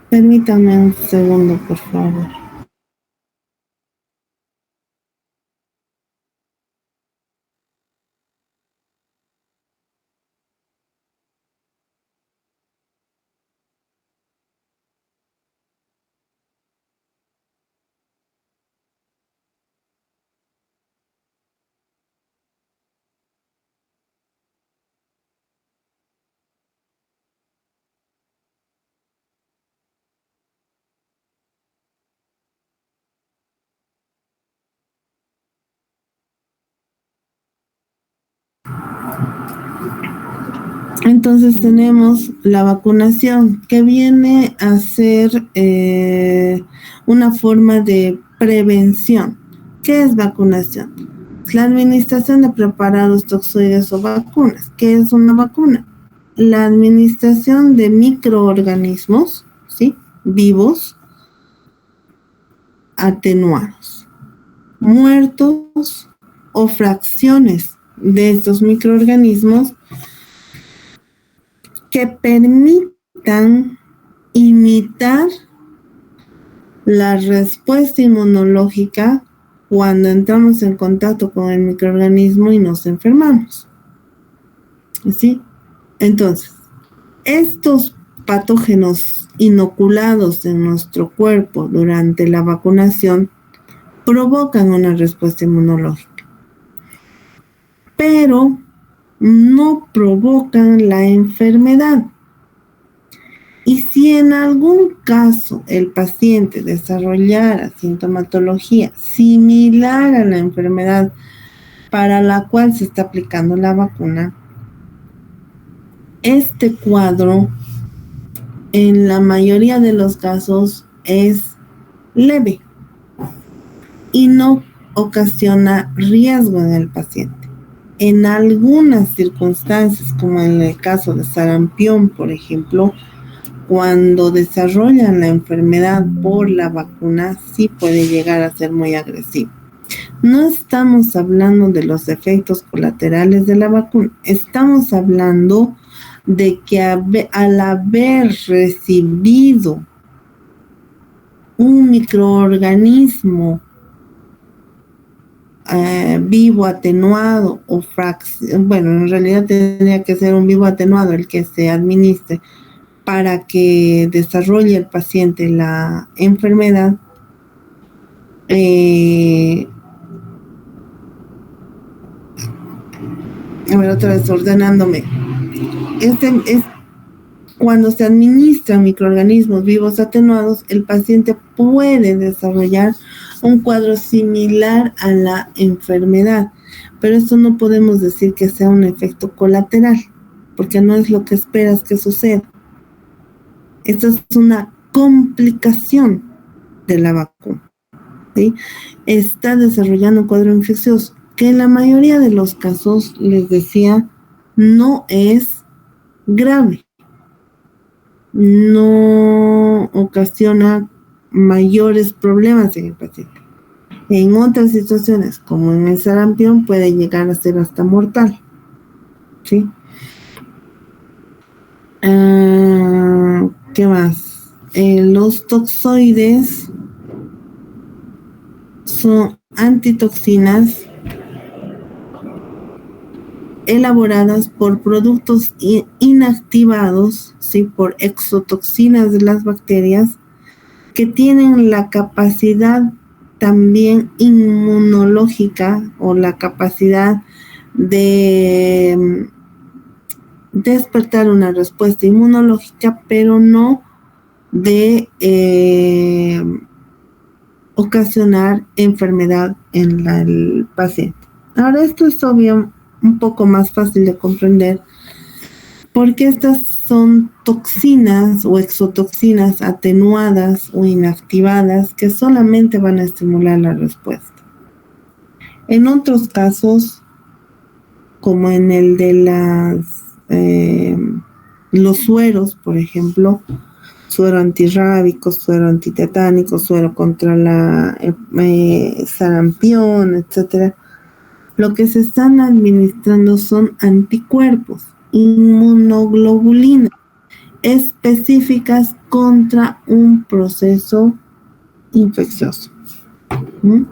permítame un segundo, por favor. Entonces tenemos la vacunación, que viene a ser una forma de prevención. ¿Qué es vacunación? La administración de preparados toxoides o vacunas. ¿Qué es una vacuna? La administración de microorganismos, ¿sí?, vivos, atenuados, muertos o fracciones de estos microorganismos que permitan imitar la respuesta inmunológica cuando entramos en contacto con el microorganismo y nos enfermamos. ¿Sí? Entonces, estos patógenos inoculados en nuestro cuerpo durante la vacunación provocan una respuesta inmunológica, pero no provocan la enfermedad. Y si en algún caso el paciente desarrollara sintomatología similar a la enfermedad para la cual se está aplicando la vacuna, este cuadro en la mayoría de los casos es leve y no ocasiona riesgo en el paciente. En algunas circunstancias, como en el caso de sarampión, por ejemplo, cuando desarrollan la enfermedad por la vacuna, sí puede llegar a ser muy agresivo. No estamos hablando de los efectos colaterales de la vacuna, estamos hablando de que al haber recibido un microorganismo vivo atenuado o bueno, en realidad tendría que ser un vivo atenuado el que se administre para que desarrolle el paciente la enfermedad, a ver, otra vez ordenándome. Es cuando se administran microorganismos vivos atenuados, el paciente puede desarrollar un cuadro similar a la enfermedad, pero eso no podemos decir que sea un efecto colateral, porque no es lo que esperas que suceda. Esto es una complicación de la vacuna, ¿sí? Está desarrollando un cuadro infeccioso que en la mayoría de los casos, les decía, no es grave, no ocasiona mayores problemas en el paciente. En otras situaciones, como en el sarampión, puede llegar a ser hasta mortal, ¿sí? ¿Qué más? Los toxoides son antitoxinas elaboradas por productos inactivados, ¿sí? Por exotoxinas de las bacterias que tienen la capacidad también inmunológica o la capacidad de despertar una respuesta inmunológica, pero no de ocasionar enfermedad en el paciente. Ahora, esto es obvio, un poco más fácil de comprender, porque estas son toxinas o exotoxinas atenuadas o inactivadas que solamente van a estimular la respuesta. En otros casos, como en el de los sueros, por ejemplo, suero antirrábico, suero antitetánico, suero contra la sarampión, etcétera. Lo que se están administrando son anticuerpos, inmunoglobulinas específicas contra un proceso infeccioso. ¿Mm?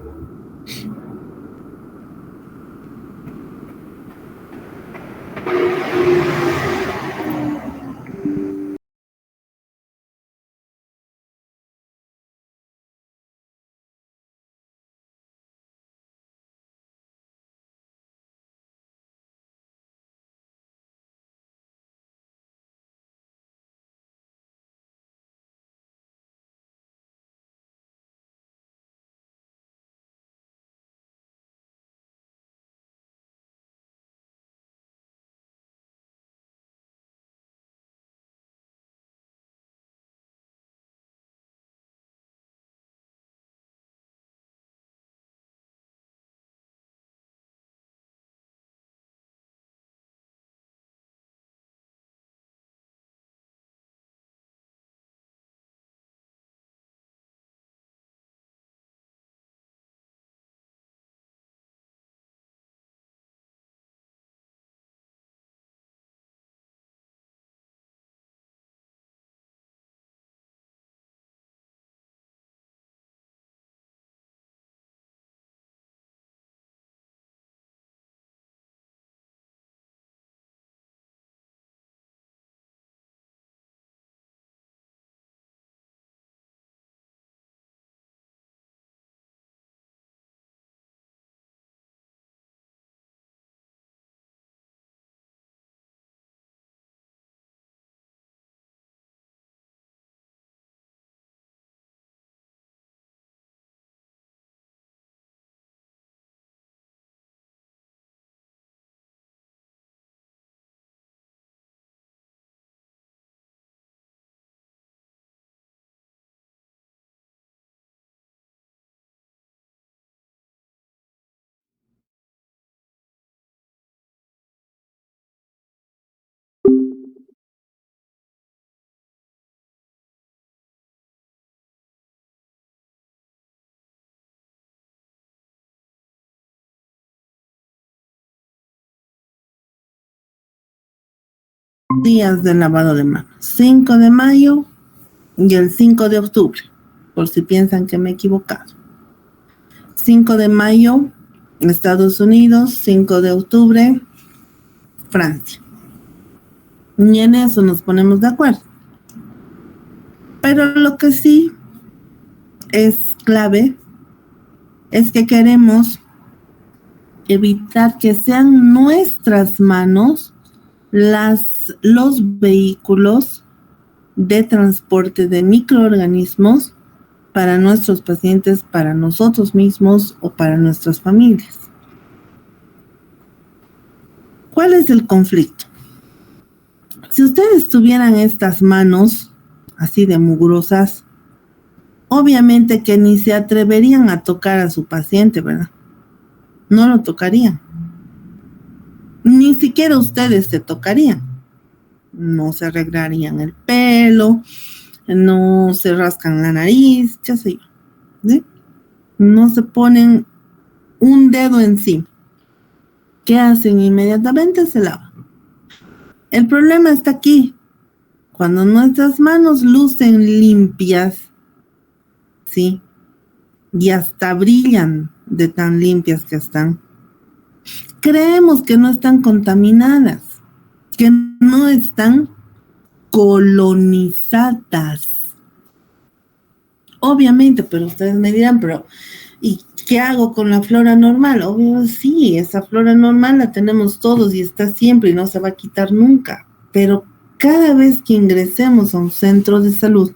Días de lavado de manos: 5 de mayo y el 5 de octubre, por si piensan que me he equivocado. 5 de mayo, Estados Unidos; 5 de octubre, Francia. Y en eso nos ponemos de acuerdo. Pero lo que sí es clave es que queremos evitar que sean nuestras manos los vehículos de transporte de microorganismos para nuestros pacientes, para nosotros mismos o para nuestras familias. ¿Cuál es el conflicto? Si ustedes tuvieran estas manos así de mugrosas, obviamente que ni se atreverían a tocar a su paciente, ¿verdad? No lo tocarían. Ni siquiera ustedes se tocarían. No se arreglarían el pelo, no se rascan la nariz, qué sé yo, ¿sí? No se ponen un dedo encima. ¿Qué hacen? Inmediatamente se lavan. El problema está aquí. Cuando nuestras manos lucen limpias, ¿sí? Y hasta brillan de tan limpias que están, Creemos que no están contaminadas, que no están colonizadas. Obviamente, pero ustedes me dirán, pero ¿y qué hago con la flora normal? Obvio, sí, esa flora normal la tenemos todos y está siempre y no se va a quitar nunca. Pero cada vez que ingresemos a un centro de salud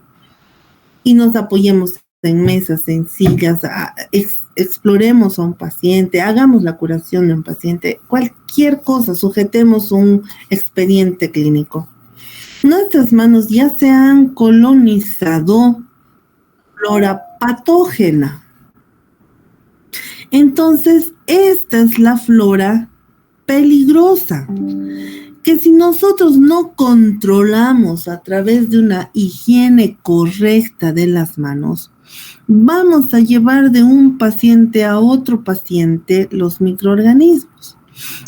y nos apoyemos en mesas, en sillas, exploremos a un paciente, hagamos la curación de un paciente, cualquier cosa, sujetemos un expediente clínico. Nuestras manos ya se han colonizado flora patógena. Entonces, esta es la flora peligrosa, que si nosotros no controlamos a través de una higiene correcta de las manos, vamos a llevar de un paciente a otro paciente los microorganismos.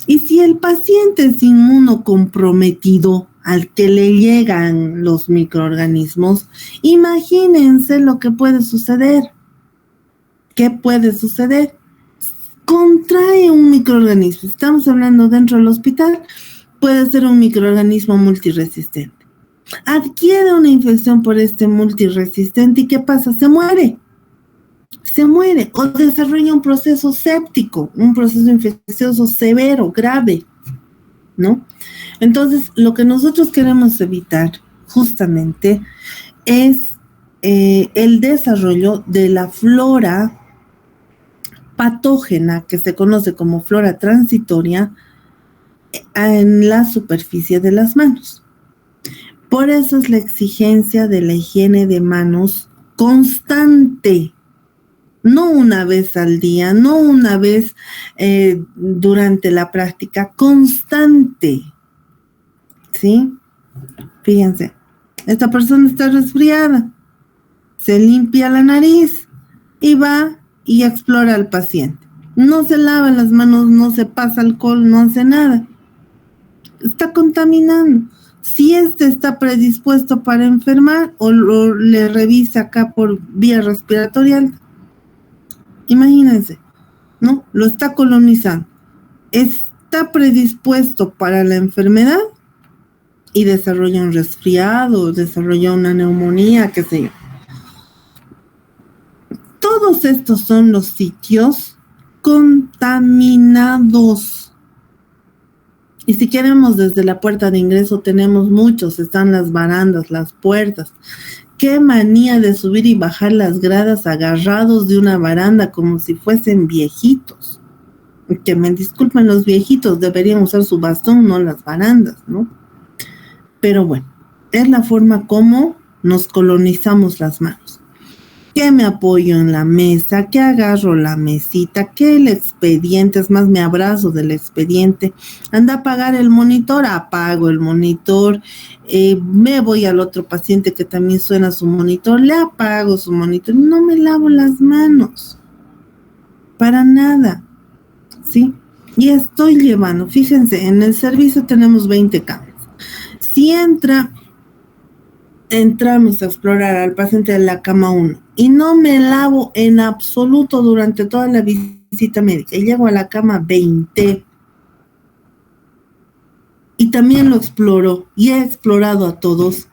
Y si el paciente es inmunocomprometido al que le llegan los microorganismos, imagínense lo que puede suceder. ¿Qué puede suceder? Contrae un microorganismo. Estamos hablando dentro del hospital, puede ser un microorganismo multiresistente. Adquiere una infección por este multiresistente y ¿qué pasa? Se muere o desarrolla un proceso séptico, un proceso infeccioso severo, grave, ¿no? Entonces, lo que nosotros queremos evitar justamente es el desarrollo de la flora patógena, que se conoce como flora transitoria, en la superficie de las manos. Por eso es la exigencia de la higiene de manos constante. No una vez al día, no una vez durante la práctica, constante. ¿Sí? Fíjense, esta persona está resfriada, se limpia la nariz y va y explora al paciente. No se lava las manos, no se pasa alcohol, no hace nada. Está contaminando. Si está predispuesto para enfermar o le revisa acá por vía respiratoria, imagínense, ¿no? Lo está colonizando. Está predispuesto para la enfermedad y desarrolla un resfriado, desarrolla una neumonía, qué sé yo. Todos estos son los sitios contaminados. Y si queremos desde la puerta de ingreso, tenemos muchos, están las barandas, las puertas. Qué manía de subir y bajar las gradas agarrados de una baranda como si fuesen viejitos. Que me disculpen, los viejitos deberían usar su bastón, no las barandas, ¿no? Pero bueno, es la forma como nos colonizamos las manos. Que me apoyo en la mesa, que agarro la mesita, que el expediente, es más, me abrazo del expediente. Anda a apagar el monitor, apago el monitor. Me voy al otro paciente que también suena su monitor, le apago su monitor. No me lavo las manos. Para nada. ¿Sí? Y estoy llevando, fíjense, en el servicio tenemos 20 camas. Si entramos a explorar al paciente de la cama 1 y no me lavo en absoluto durante toda la visita médica y llego a la cama 20 y también lo exploro y he explorado a todos,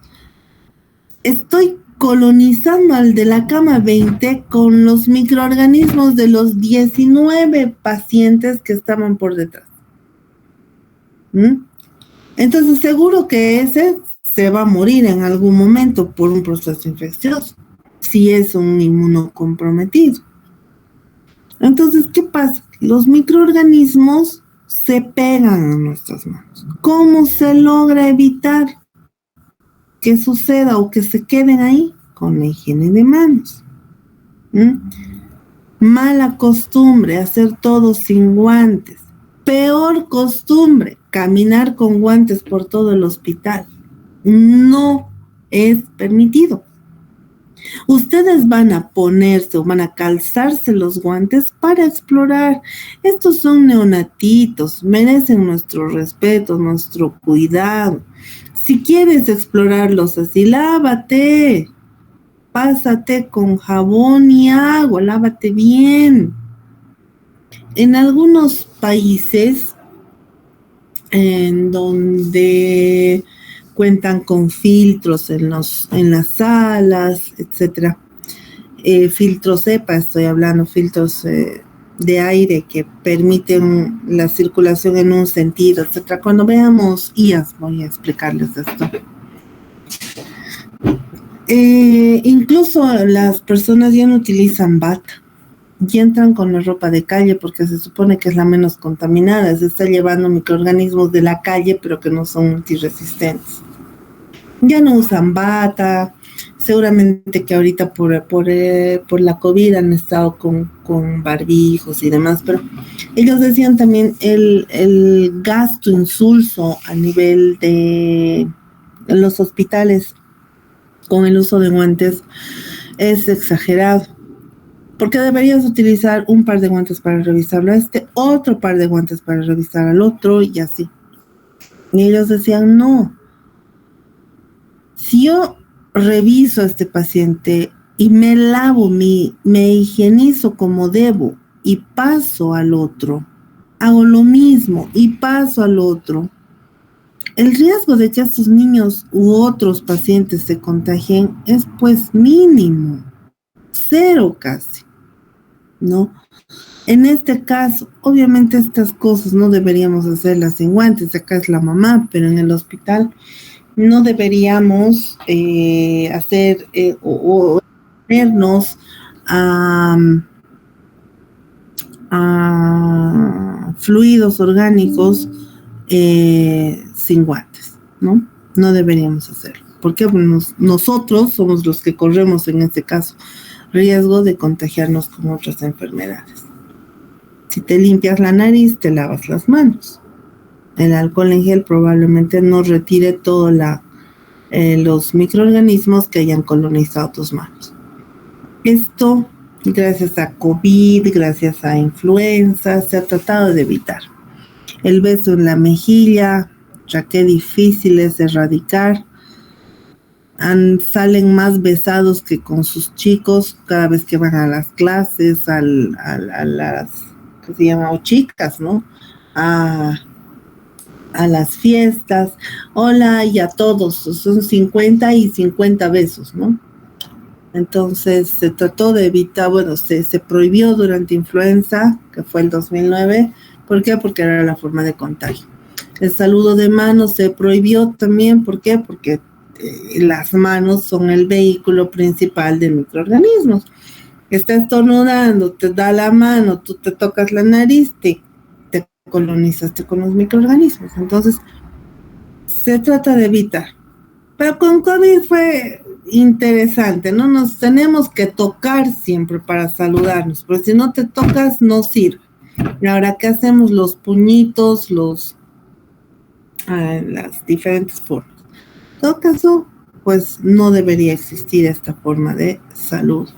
estoy colonizando al de la cama 20 con los microorganismos de los 19 pacientes que estaban por detrás. Entonces seguro que ese se va a morir en algún momento por un proceso infeccioso, si es un inmunocomprometido. Entonces, ¿qué pasa? Los microorganismos se pegan a nuestras manos. ¿Cómo se logra evitar que suceda o que se queden ahí? Con la higiene de manos. Mala costumbre, hacer todo sin guantes. Peor costumbre, caminar con guantes por todo el hospital. No es permitido. Ustedes van a ponerse o van a calzarse los guantes para explorar. Estos son neonatitos, merecen nuestro respeto, nuestro cuidado. Si quieres explorarlos así, lávate, pásate con jabón y agua, lávate bien. En algunos países en donde cuentan con filtros en las salas, etcétera, filtros EPA, estoy hablando, filtros de aire que permiten la circulación en un sentido, etcétera. Cuando veamos IAS voy a explicarles esto. Incluso las personas ya no utilizan bata, ya entran con la ropa de calle porque se supone que es la menos contaminada, se está llevando microorganismos de la calle pero que no son multiresistentes. Ya no usan bata, seguramente que ahorita por la COVID han estado con barbijos y demás, pero ellos decían también el gasto insulso a nivel de los hospitales con el uso de guantes es exagerado. Porque deberías utilizar un par de guantes para revisarlo a otro par de guantes para revisar al otro y así. Y ellos decían, no. Si yo reviso a este paciente y me lavo, me higienizo como debo y paso al otro, hago lo mismo y paso al otro, el riesgo de que estos niños u otros pacientes se contagien es pues mínimo, cero casi, ¿no? En este caso, obviamente estas cosas no deberíamos hacerlas sin guantes, acá es la mamá, pero en el hospital no deberíamos hacer o ponernos a fluidos orgánicos sin guantes, ¿no? No deberíamos hacerlo. Porque nosotros somos los que corremos en este caso riesgo de contagiarnos con otras enfermedades. Si te limpias la nariz, te lavas las manos. El alcohol en gel probablemente no retire todos los microorganismos que hayan colonizado tus manos. Esto, gracias a COVID, gracias a influenza, se ha tratado de evitar. El beso en la mejilla, ya que difícil es erradicar. Salen más besados que con sus chicos cada vez que van a las clases, a las, ¿qué se llama? O chicas, ¿no? A las fiestas. Hola, y a todos, son 50 y 50 besos, ¿no? Entonces se trató de evitar, bueno, se prohibió durante influenza, que fue el 2009. ¿Por qué? Porque era la forma de contagio. El saludo de manos se prohibió también. ¿Por qué? Porque las manos son el vehículo principal de microorganismos. Está estornudando, te da la mano, tú te tocas la nariz, te colonizaste con los microorganismos. Entonces, se trata de evitar. Pero con COVID fue interesante, ¿no? Nos tenemos que tocar siempre para saludarnos, pero si no te tocas, no sirve. Y ahora, ¿qué hacemos? Los puñitos, las diferentes formas. En todo caso, pues no debería existir esta forma de salud.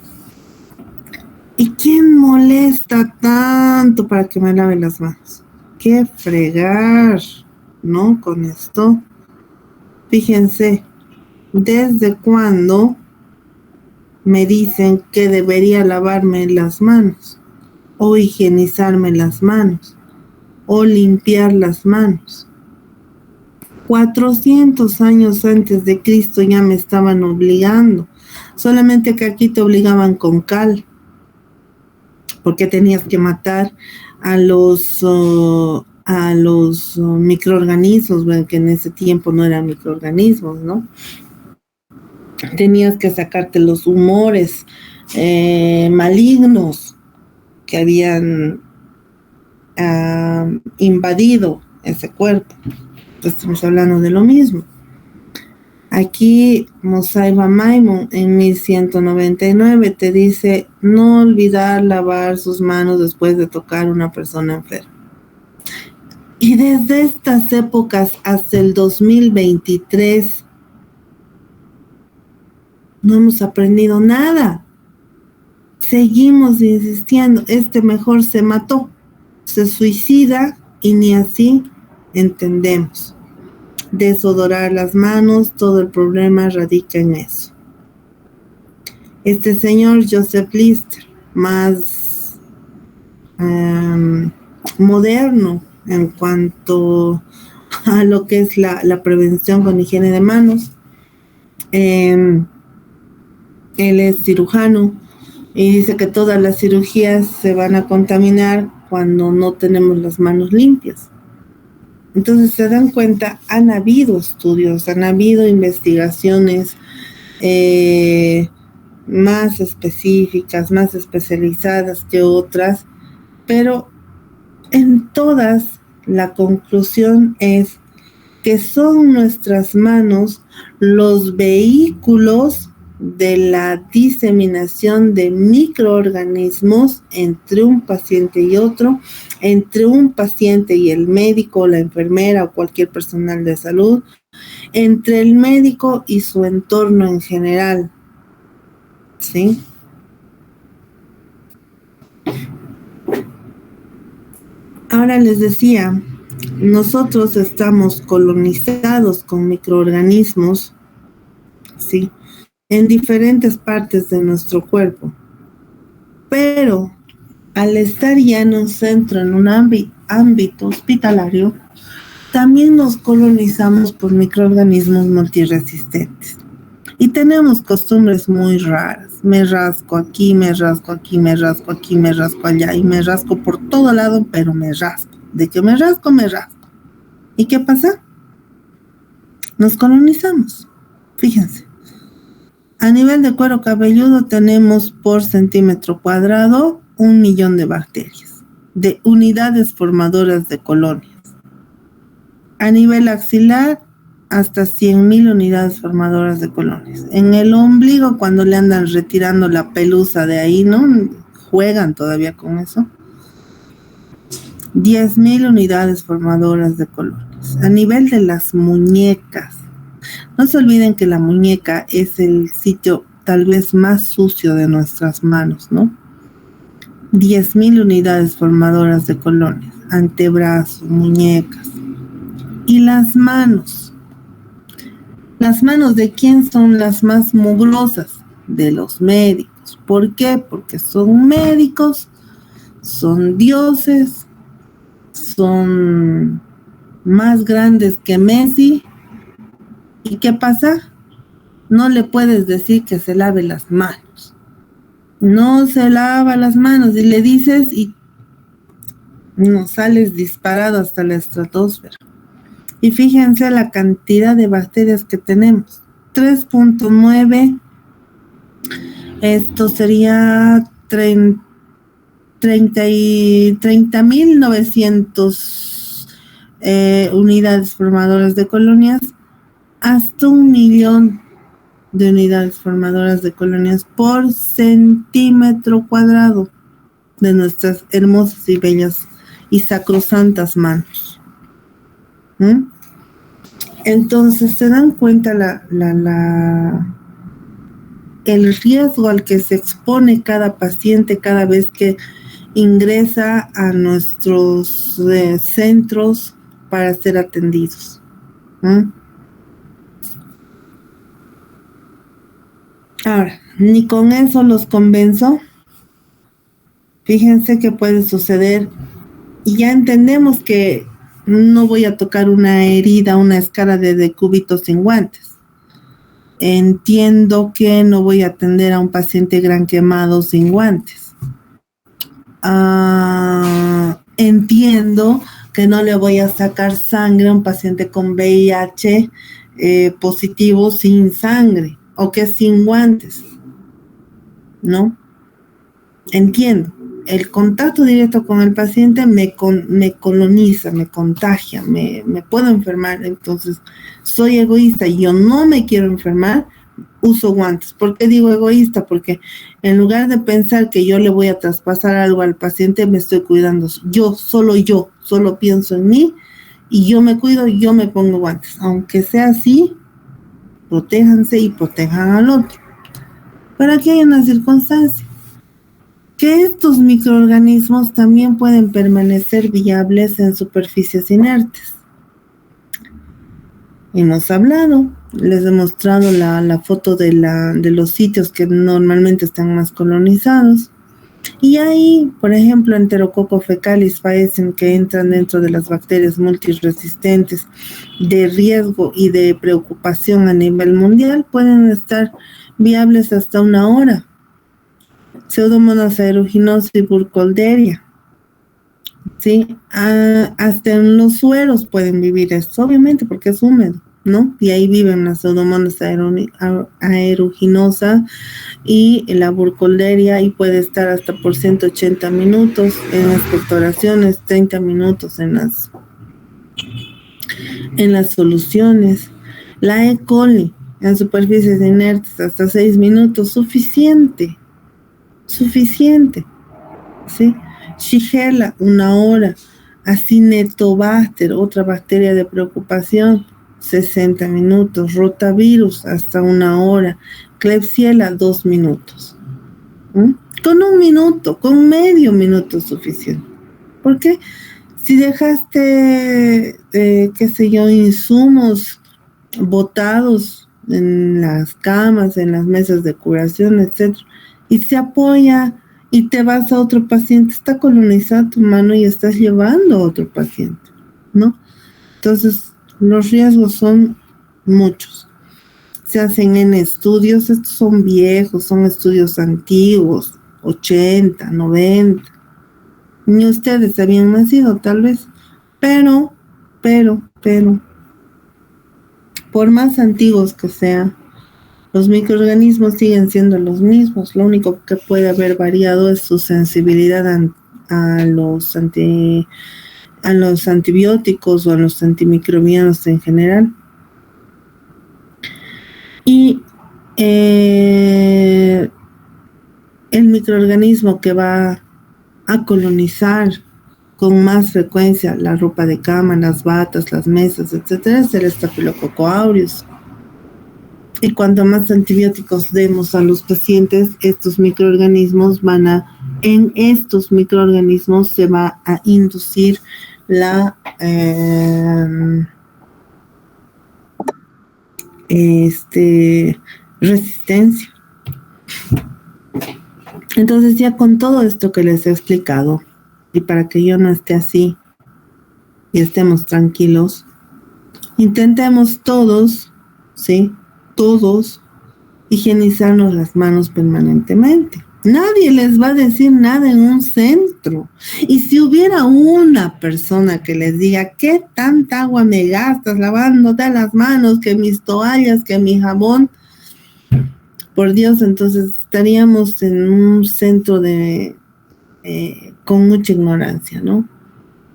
¿Y quién molesta tanto para que me lave las manos? ¡Qué fregar! ¿No? Con esto. Fíjense, ¿desde cuándo me dicen que debería lavarme las manos? O higienizarme las manos. O limpiar las manos. 400 años antes de Cristo ya me estaban obligando. Solamente que aquí te obligaban con cal. Porque tenías que matar a los microorganismos, bueno, que en ese tiempo no eran microorganismos, ¿no? Tenías que sacarte los humores malignos que habían invadido ese cuerpo. Estamos hablando de lo mismo. Aquí Mosaiba Maimon en 1199 te dice no olvidar lavar sus manos después de tocar a una persona enferma. Y desde estas épocas hasta el 2023 no hemos aprendido nada. Seguimos insistiendo, mejor se mató, se suicida y ni así entendemos. Desodorar las manos, todo el problema radica en eso. Este señor Joseph Lister, más moderno en cuanto a lo que es la prevención con higiene de manos. Él es cirujano y dice que todas las cirugías se van a contaminar cuando no tenemos las manos limpias. Entonces se dan cuenta, han habido estudios, han habido investigaciones más específicas, más especializadas que otras, pero en todas la conclusión es que son nuestras manos los vehículos de la diseminación de microorganismos entre un paciente y otro, entre un paciente y el médico, la enfermera o cualquier personal de salud, entre el médico y su entorno en general, ¿sí? Ahora les decía, nosotros estamos colonizados con microorganismos, ¿sí?, en diferentes partes de nuestro cuerpo. Pero al estar ya en un centro, en un ámbito hospitalario, también nos colonizamos por microorganismos multiresistentes. Y tenemos costumbres muy raras. Me rasco aquí, me rasco aquí, me rasco aquí, me rasco allá. Y me rasco por todo lado, pero me rasco. De que me rasco, me rasco. ¿Y qué pasa? Nos colonizamos. Fíjense. A nivel de cuero cabelludo tenemos por centímetro cuadrado 1 millón de bacterias, de unidades formadoras de colonias. A nivel axilar, hasta 100,000 unidades formadoras de colonias. En el ombligo, cuando le andan retirando la pelusa de ahí, ¿no? Juegan todavía con eso. 10,000 unidades formadoras de colonias. A nivel de las muñecas, no se olviden que la muñeca es el sitio tal vez más sucio de nuestras manos, ¿no? 10,000 unidades formadoras de colonias, antebrazos, muñecas. Y las manos. ¿Las manos de quién son las más mugrosas? De los médicos. ¿Por qué? Porque son médicos, son dioses, son más grandes que Messi. ¿Y qué pasa? No le puedes decir que se lave las manos. No se lava las manos y le dices y no sales disparado hasta la estratosfera. Y fíjense la cantidad de bacterias que tenemos. 3.9. Esto sería 30,900 unidades formadoras de colonias, hasta 1 millón de unidades formadoras de colonias por centímetro cuadrado de nuestras hermosas y bellas y sacrosantas manos. Entonces se dan cuenta el riesgo al que se expone cada paciente cada vez que ingresa a nuestros centros para ser atendidos. Ahora, ni con eso los convenzo. Fíjense que puede suceder y ya entendemos que no voy a tocar una herida, una escara de decúbito sin guantes. Entiendo que no voy a atender a un paciente gran quemado sin guantes. Entiendo que no le voy a sacar sangre a un paciente con VIH positivo sin sangre o que sin guantes, ¿no? Entiendo. El contacto directo con el paciente me coloniza, me contagia, me puedo enfermar. Entonces, soy egoísta y yo no me quiero enfermar, uso guantes. ¿Por qué digo egoísta? Porque en lugar de pensar que yo le voy a traspasar algo al paciente, me estoy cuidando. Yo, solo pienso en mí y yo me cuido, yo me pongo guantes. Aunque sea así, protéjanse y protejan al otro. Pero aquí hay una circunstancia. Que estos microorganismos también pueden permanecer viables en superficies inertes. Hemos hablado, les he mostrado la foto de los sitios que normalmente están más colonizados. Y hay, por ejemplo, Enterococcus fecalis fallecen, que entran dentro de las bacterias multiresistentes de riesgo y de preocupación a nivel mundial, pueden estar viables hasta 1 hora. Pseudomonas aeruginosa y Burkholderia, ¿sí? Hasta en los sueros pueden vivir esto, obviamente, porque es húmedo, ¿no? Y ahí viven las pseudomonas aeruginosa y la Burkholderia, y puede estar hasta por 180 minutos en expectoraciones, 30 minutos en las soluciones. La E. coli en superficies inertes hasta 6 minutos, suficiente, ¿sí? Shigella, 1 hora. Acinetobacter, otra bacteria de preocupación, 60 minutos. Rotavirus, hasta 1 hora. Klebsiella, 2 minutos. Con 1 minuto, con medio minuto es suficiente. Porque si dejaste, qué sé yo, insumos botados en las camas, en las mesas de curación, etcétera, y se apoya y te vas a otro paciente, está colonizada tu mano y estás llevando a otro paciente, ¿no? Entonces, los riesgos son muchos. Se hacen en estudios, estos son viejos, son estudios antiguos, 80, 90. Ni ustedes habían nacido, tal vez. Pero, por más antiguos que sean, los microorganismos siguen siendo los mismos. Lo único que puede haber variado es su sensibilidad a los antibióticos o a los antimicrobianos en general. Y el microorganismo que va a colonizar con más frecuencia la ropa de cama, las batas, las mesas, etcétera, es el Staphylococcus aureus. Y cuanto más antibióticos demos a los pacientes, en estos microorganismos se va a inducir la resistencia. Entonces, ya con todo esto que les he explicado, y para que yo no esté así y estemos tranquilos, intentemos todos, ¿sí? Todos higienizarnos las manos permanentemente. Nadie les va a decir nada en un centro. Y si hubiera una persona que les diga, ¿qué tanta agua me gastas lavándote las manos, que mis toallas, que mi jabón? Por Dios, entonces estaríamos en un centro con mucha ignorancia, ¿no?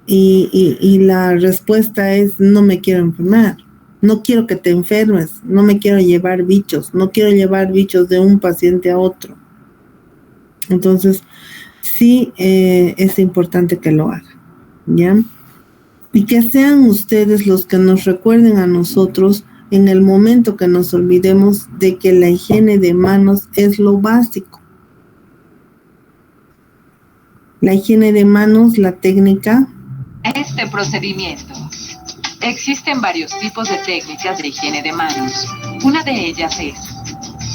Y la respuesta es, no me quiero enfermar. No quiero que te enfermes, no me quiero llevar bichos, no quiero llevar bichos de un paciente a otro. Entonces, sí es importante que lo hagan, ¿ya? Y que sean ustedes los que nos recuerden a nosotros en el momento que nos olvidemos de que la higiene de manos es lo básico. La higiene de manos, la técnica. Este procedimiento. Existen varios tipos de técnicas de higiene de manos. Una de ellas es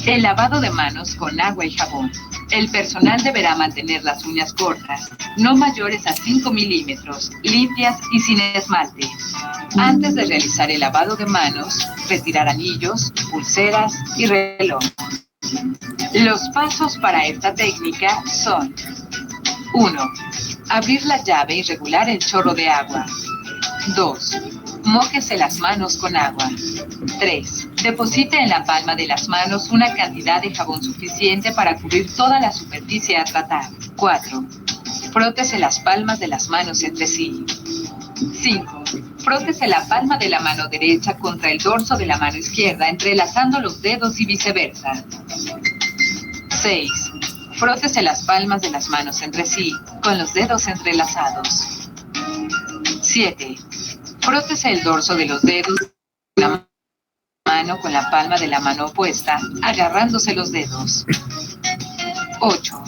el lavado de manos con agua y jabón. El personal deberá mantener las uñas cortas, no mayores a 5 milímetros, limpias y sin esmalte. Antes de realizar el lavado de manos, retirar anillos, pulseras y reloj. Los pasos para esta técnica son: 1. Abrir la llave y regular el chorro de agua. 2. Mójese las manos con agua. 3. Deposite en la palma de las manos una cantidad de jabón suficiente para cubrir toda la superficie a tratar. 4. Frótese las palmas de las manos entre sí. 5. Frótese la palma de la mano derecha contra el dorso de la mano izquierda, entrelazando los dedos y viceversa. 6. Frótese las palmas de las manos entre sí, con los dedos entrelazados. 7. Frótese el dorso de los dedos de la mano con la palma de la mano opuesta, agarrándose los dedos. 8.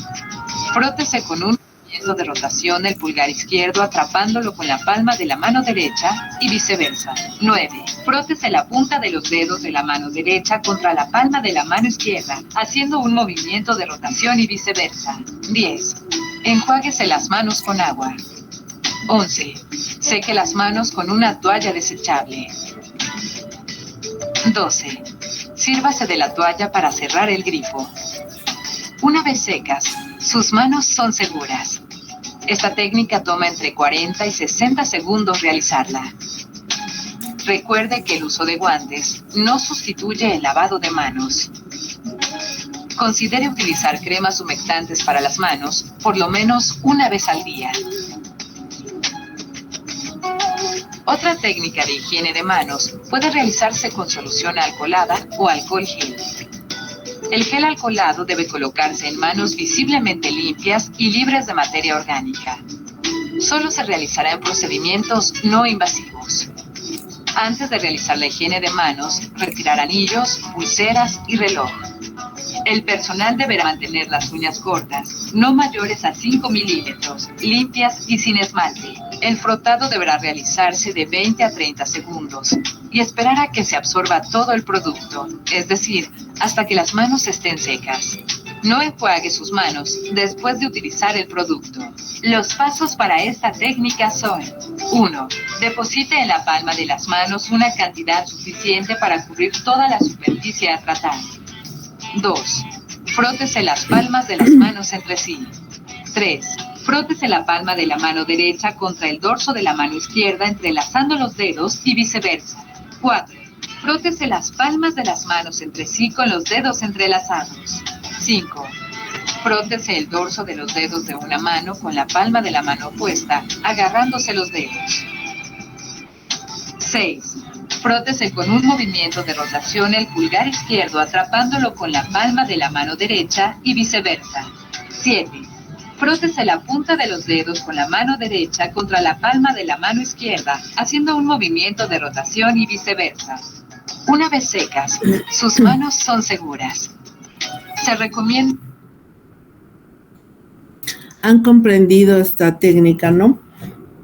Frótese con un movimiento de rotación el pulgar izquierdo atrapándolo con la palma de la mano derecha y viceversa. 9. Frótese la punta de los dedos de la mano derecha contra la palma de la mano izquierda, haciendo un movimiento de rotación y viceversa. 10. Enjuáguese las manos con agua. 11. Seque las manos con una toalla desechable. 12. Sírvase de la toalla para cerrar el grifo. Una vez secas, sus manos son seguras. Esta técnica toma entre 40 y 60 segundos realizarla. Recuerde que el uso de guantes no sustituye el lavado de manos. Considere utilizar cremas humectantes para las manos por lo menos una vez al día. Otra técnica de higiene de manos puede realizarse con solución alcoholada o alcohol gel. El gel alcoholado debe colocarse en manos visiblemente limpias y libres de materia orgánica. Solo se realizará en procedimientos no invasivos. Antes de realizar la higiene de manos, retirar anillos, pulseras y reloj. El personal deberá mantener las uñas cortas, no mayores a 5 milímetros, limpias y sin esmalte. El frotado deberá realizarse de 20 a 30 segundos y esperar a que se absorba todo el producto, es decir, hasta que las manos estén secas. No enjuague sus manos después de utilizar el producto. Los pasos para esta técnica son: 1. Deposite en la palma de las manos una cantidad suficiente para cubrir toda la superficie a tratar. 2. Frótese las palmas de las manos entre sí. 3. Frótese la palma de la mano derecha contra el dorso de la mano izquierda entrelazando los dedos y viceversa. 4. Frótese las palmas de las manos entre sí con los dedos entrelazados. 5. Frótese el dorso de los dedos de una mano con la palma de la mano opuesta, agarrándose los dedos. 6. Frótese con un movimiento de rotación el pulgar izquierdo atrapándolo con la palma de la mano derecha y viceversa. 7. Frótese la punta de los dedos con la mano derecha contra la palma de la mano izquierda, haciendo un movimiento de rotación y viceversa. Una vez secas, sus manos son seguras. Se recomienda... Han comprendido esta técnica, ¿no?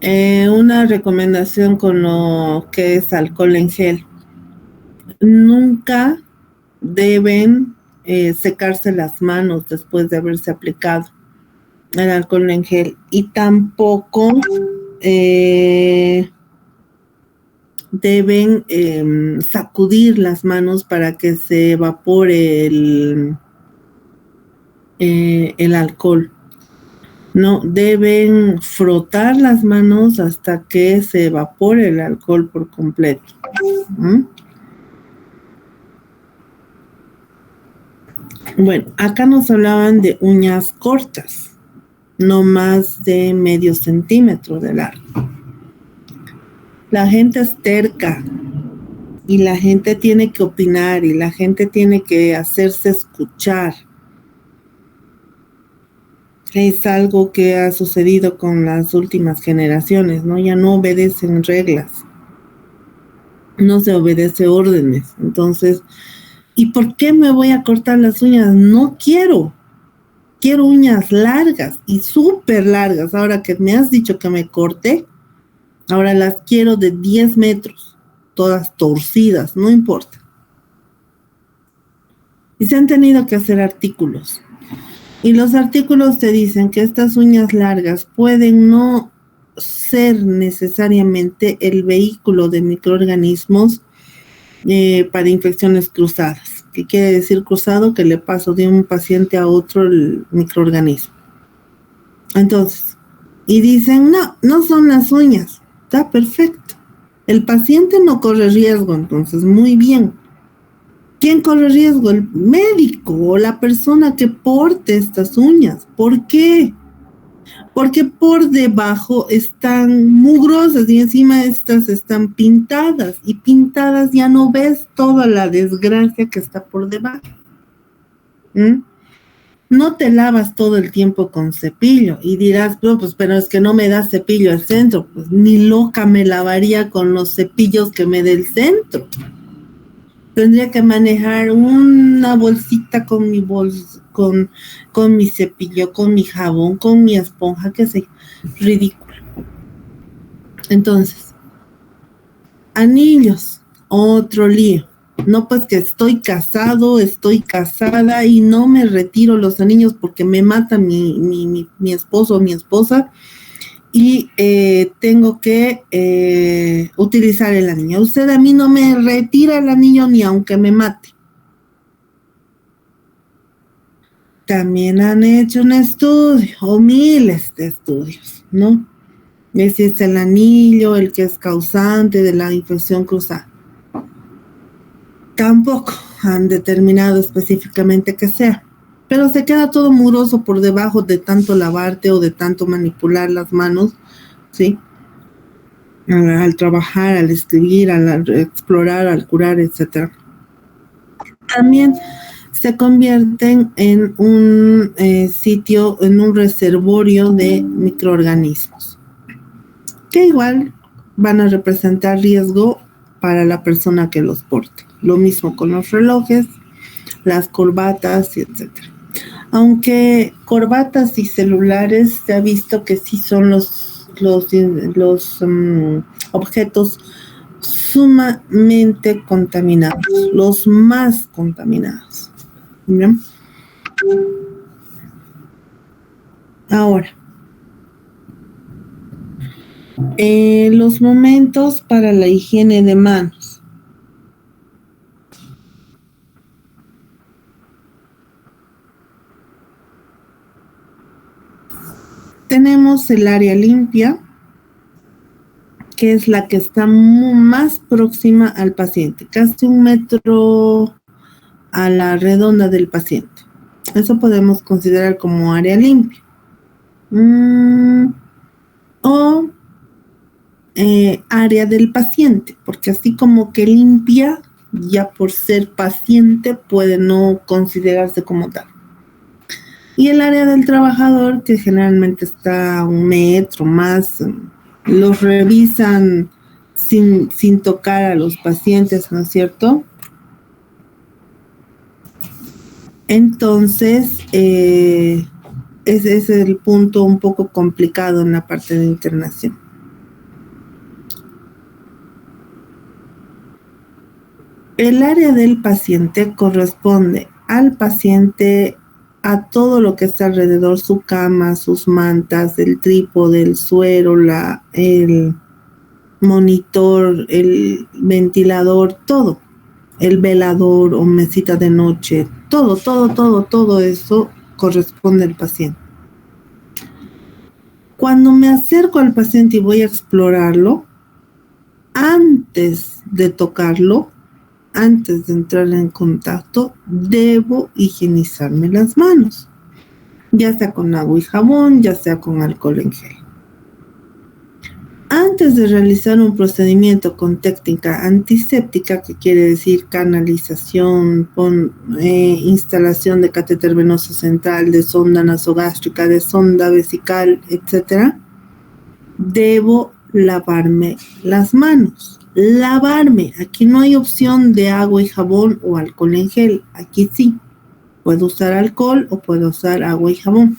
Una recomendación con lo que es alcohol en gel. Nunca deben secarse las manos después de haberse aplicado el alcohol en gel y tampoco deben sacudir las manos para que se evapore el alcohol. No, deben frotar las manos hasta que se evapore el alcohol por completo. Bueno, acá nos hablaban de uñas cortas, no más de medio centímetro de largo. La gente es terca y la gente tiene que opinar y la gente tiene que hacerse escuchar. Es algo que ha sucedido con las últimas generaciones, ¿no? Ya no obedecen reglas, no se obedece órdenes. Entonces, ¿y por qué me voy a cortar las uñas? No quiero. Quiero uñas largas y súper largas. Ahora que me has dicho que me corte, ahora las quiero de 10 metros, todas torcidas, no importa. Y se han tenido que hacer artículos. Y los artículos te dicen que estas uñas largas pueden no ser necesariamente el vehículo de microorganismos para infecciones cruzadas. ¿Qué quiere decir cruzado? Que le paso de un paciente a otro el microorganismo. Entonces, y dicen, no son las uñas. Está perfecto. El paciente no corre riesgo, entonces muy bien. ¿Quién corre riesgo? El médico o la persona que porte estas uñas. ¿Por qué? Porque por debajo están mugrosas y encima estas están pintadas. Y pintadas ya no ves toda la desgracia que está por debajo. No te lavas todo el tiempo con cepillo. Y dirás, pero es que no me da cepillo al centro. Pues ni loca me lavaría con los cepillos que me dé el centro. Tendría que manejar una bolsita con mi con mi cepillo, con mi jabón, con mi esponja, qué sé, ridículo. Entonces, anillos, otro lío. No, pues que estoy casado, estoy casada y no me retiro los anillos porque me mata mi esposo o mi esposa y tengo que utilizar el anillo. Usted a mí no me retira el anillo ni aunque me mate. También han hecho un estudio o miles de estudios, ¿no? Ese es el anillo, el que es causante de la infección cruzada. Tampoco han determinado específicamente que sea, pero se queda todo muroso por debajo de tanto lavarte o de tanto manipular las manos, ¿sí? Al trabajar, al escribir, al explorar, al curar, etc. También se convierten en un sitio, en un reservorio de microorganismos, que igual van a representar riesgo para la persona que los porte. Lo mismo con los relojes, las corbatas, etc. Aunque corbatas y celulares se ha visto que sí son los objetos sumamente contaminados, los más contaminados. ¿Bien? Ahora, los momentos para la higiene de manos. Tenemos el área limpia, que es la que está más próxima al paciente, casi 1 metro a la redonda del paciente. Eso podemos considerar como área limpia. O área del paciente, porque así como que limpia, ya por ser paciente puede no considerarse como tal. Y el área del trabajador, que generalmente está a 1 metro más, los revisan sin tocar a los pacientes, ¿no es cierto? Entonces, ese es el punto un poco complicado en la parte de internación. El área del paciente corresponde al paciente, a todo lo que está alrededor, su cama, sus mantas, el trípode, el suero, el monitor, el ventilador, todo, el velador o mesita de noche, todo eso corresponde al paciente. Cuando me acerco al paciente y voy a explorarlo, antes de tocarlo, antes de entrar en contacto, debo higienizarme las manos, ya sea con agua y jabón, ya sea con alcohol en gel. Antes de realizar un procedimiento con técnica antiséptica, que quiere decir canalización, instalación de catéter venoso central, de sonda nasogástrica, de sonda vesical, etc., debo lavarme las manos. Lavarme, aquí no hay opción de agua y jabón o alcohol en gel, aquí sí, puedo usar alcohol o puedo usar agua y jabón.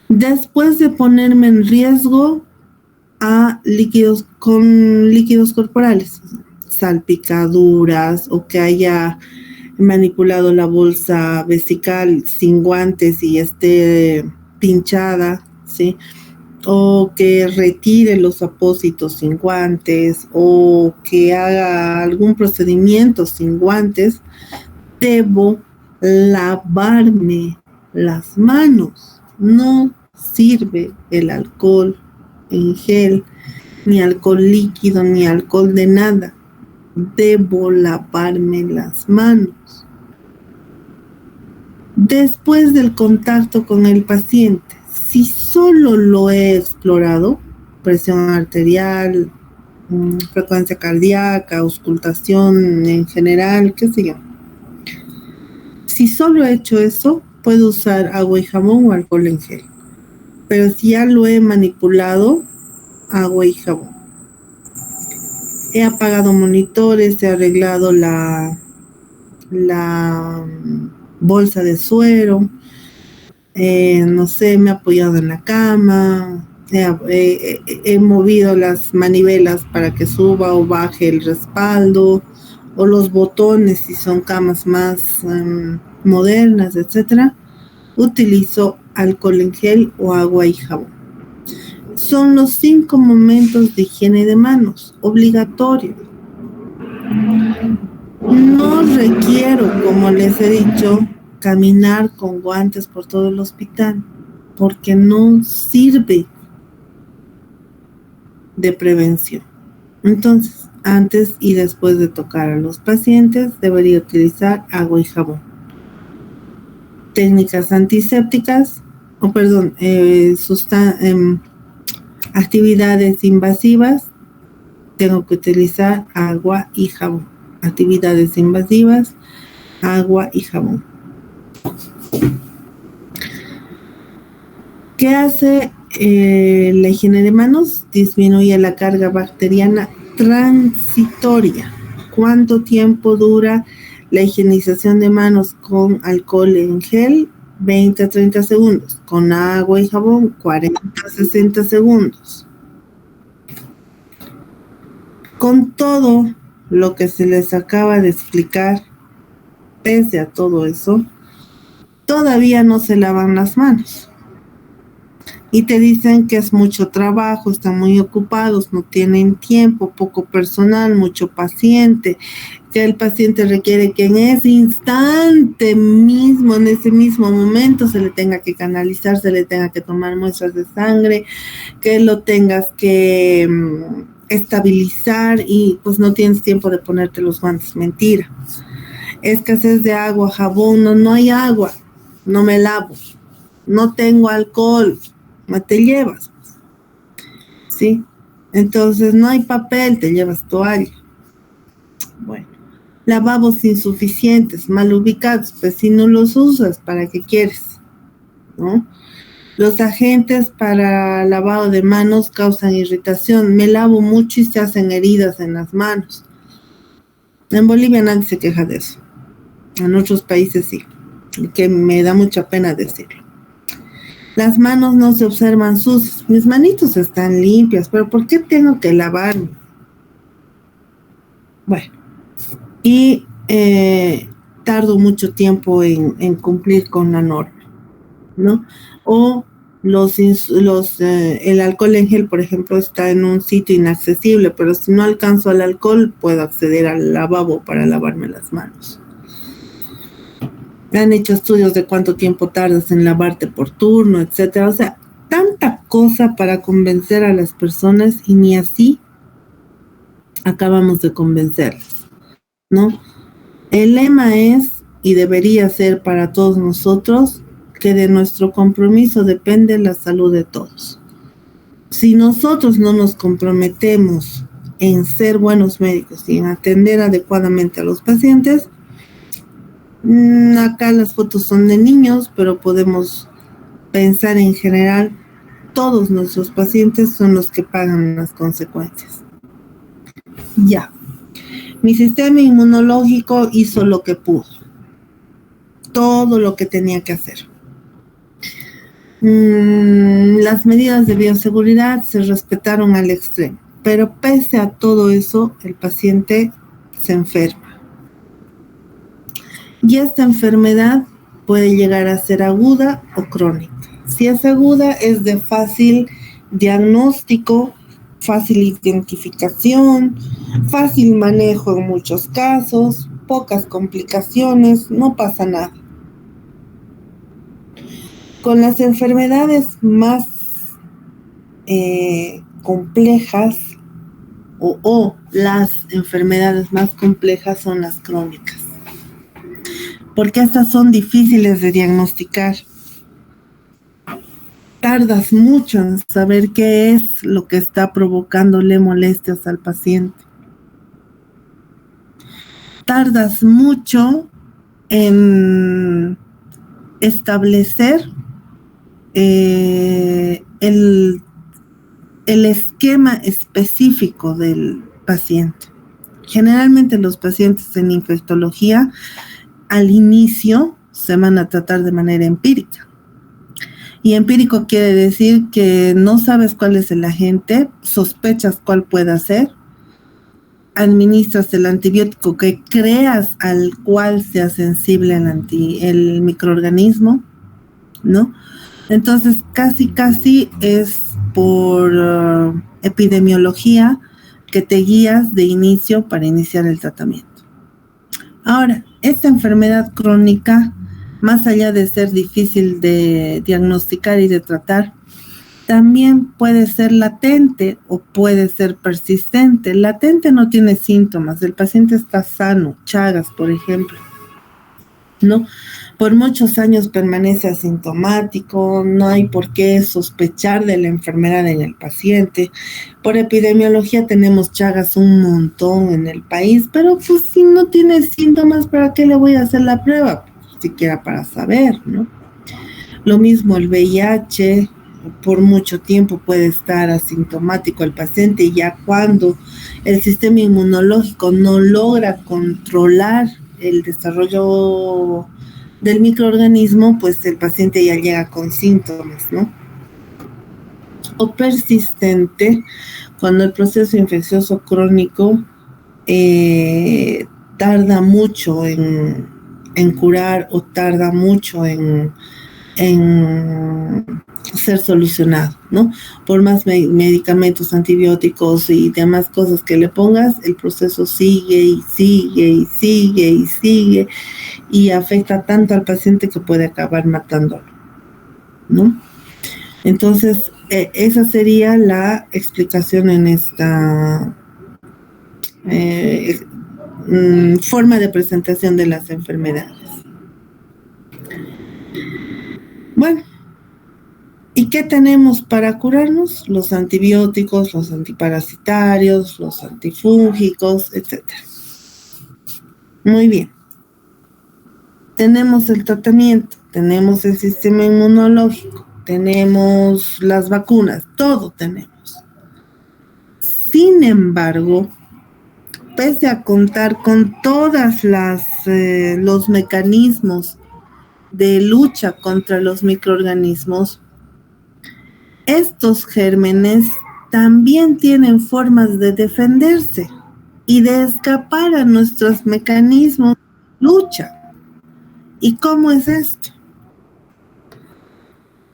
Después de ponerme en riesgo con líquidos corporales, salpicaduras o que haya manipulado la bolsa vesical sin guantes y esté pinchada, ¿sí? O que retire los apósitos sin guantes, o que haga algún procedimiento sin guantes, debo lavarme las manos. No sirve el alcohol en gel, ni alcohol líquido, ni alcohol de nada. Debo lavarme las manos. Después del contacto con el paciente, si solo lo he explorado, presión arterial, frecuencia cardíaca, auscultación en general, qué sé yo. Si solo he hecho eso, puedo usar agua y jabón o alcohol en gel. Pero si ya lo he manipulado, agua y jabón. He apagado monitores, he arreglado la bolsa de suero, no sé, me he apoyado en la cama, he movido las manivelas para que suba o baje el respaldo, o los botones si son camas más modernas, etcétera. Utilizo alcohol en gel o agua y jabón. Son los 5 momentos de higiene de manos, obligatorios. No requiero, como les he dicho, caminar con guantes por todo el hospital, porque no sirve de prevención. Entonces, antes y después de tocar a los pacientes, debería utilizar agua y jabón. Técnicas antisépticas, actividades invasivas, tengo que utilizar agua y jabón. Actividades invasivas, agua y jabón. ¿Qué hace la higiene de manos? Disminuye la carga bacteriana transitoria. ¿Cuánto tiempo dura la higienización de manos con alcohol en gel? 20 a 30 segundos. Con agua y jabón, 40 a 60 segundos. Con todo lo que se les acaba de explicar, pese a todo eso, todavía no se lavan las manos. Y te dicen que es mucho trabajo, están muy ocupados, no tienen tiempo, poco personal, mucho paciente, que el paciente requiere que en ese instante mismo, en ese mismo momento, se le tenga que canalizar, se le tenga que tomar muestras de sangre, que lo tengas que estabilizar y pues no tienes tiempo de ponerte los guantes. Mentira. Escasez de agua, jabón, no hay agua, no me lavo, no tengo alcohol, no te llevas, ¿sí? Entonces no hay papel, te llevas toalla. Bueno, lavabos insuficientes, mal ubicados, pues si no los usas, ¿para qué quieres? ¿No? Los agentes para lavado de manos causan irritación. Me lavo mucho y se hacen heridas en las manos. En Bolivia nadie se queja de eso. En otros países sí, que me da mucha pena decirlo. Las manos no se observan sucias. Mis manitos están limpias, pero ¿por qué tengo que lavarme? Bueno, y tardo mucho tiempo en cumplir con la norma, ¿no? O el alcohol en gel, por ejemplo, está en un sitio inaccesible, pero si no alcanzo al alcohol, puedo acceder al lavabo para lavarme las manos. Han hecho estudios de cuánto tiempo tardas en lavarte por turno, etcétera. O sea, tanta cosa para convencer a las personas y ni así acabamos de convencerlas, ¿no? El lema es, y debería ser para todos nosotros, que de nuestro compromiso depende la salud de todos. Si nosotros no nos comprometemos en ser buenos médicos y en atender adecuadamente a los pacientes, acá las fotos son de niños, pero podemos pensar en general, todos nuestros pacientes son los que pagan las consecuencias. Ya. Mi sistema inmunológico hizo lo que pudo. Todo lo que tenía que hacer. Las medidas de bioseguridad se respetaron al extremo, pero pese a todo eso, el paciente se enferma. Y esta enfermedad puede llegar a ser aguda o crónica. Si es aguda, es de fácil diagnóstico, fácil identificación, fácil manejo en muchos casos, pocas complicaciones, no pasa nada. Con las enfermedades más complejas o las enfermedades más complejas son las crónicas, porque estas son difíciles de diagnosticar. Tardas mucho en saber qué es lo que está provocándole molestias al paciente. Tardas mucho en establecer el esquema específico del paciente. Generalmente los pacientes en infectología al inicio se van a tratar de manera empírica. Y empírico quiere decir que no sabes cuál es el agente, sospechas cuál puede ser, administras el antibiótico que creas al cual sea sensible el microorganismo, ¿no? Entonces casi es por epidemiología que te guías de inicio para iniciar el tratamiento. Ahora, esta enfermedad crónica, más allá de ser difícil de diagnosticar y de tratar, también puede ser latente o puede ser persistente. Latente no tiene síntomas, el paciente está sano, Chagas, por ejemplo, ¿no? Por muchos años permanece asintomático, no hay por qué sospechar de la enfermedad en el paciente. Por epidemiología tenemos Chagas un montón en el país, pero pues si no tiene síntomas, ¿para qué le voy a hacer la prueba? Siquiera para saber, ¿no? Lo mismo el VIH, por mucho tiempo puede estar asintomático el paciente y ya cuando el sistema inmunológico no logra controlar el desarrollo del microorganismo, pues el paciente ya llega con síntomas, ¿no? O persistente, cuando el proceso infeccioso crónico tarda mucho en curar o tarda mucho en ser solucionado, ¿no? Por más medicamentos, antibióticos y demás cosas que le pongas, el proceso sigue y afecta tanto al paciente que puede acabar matándolo, ¿no? Entonces, esa sería la explicación en esta forma de presentación de las enfermedades. Bueno, ¿y qué tenemos para curarnos? Los antibióticos, los antiparasitarios, los antifúngicos, etc. Muy bien. Tenemos el tratamiento, tenemos el sistema inmunológico, tenemos las vacunas, todo tenemos. Sin embargo, pese a contar con todas los mecanismos de lucha contra los microorganismos, estos gérmenes también tienen formas de defenderse y de escapar a nuestros mecanismos de lucha. ¿Y cómo es esto?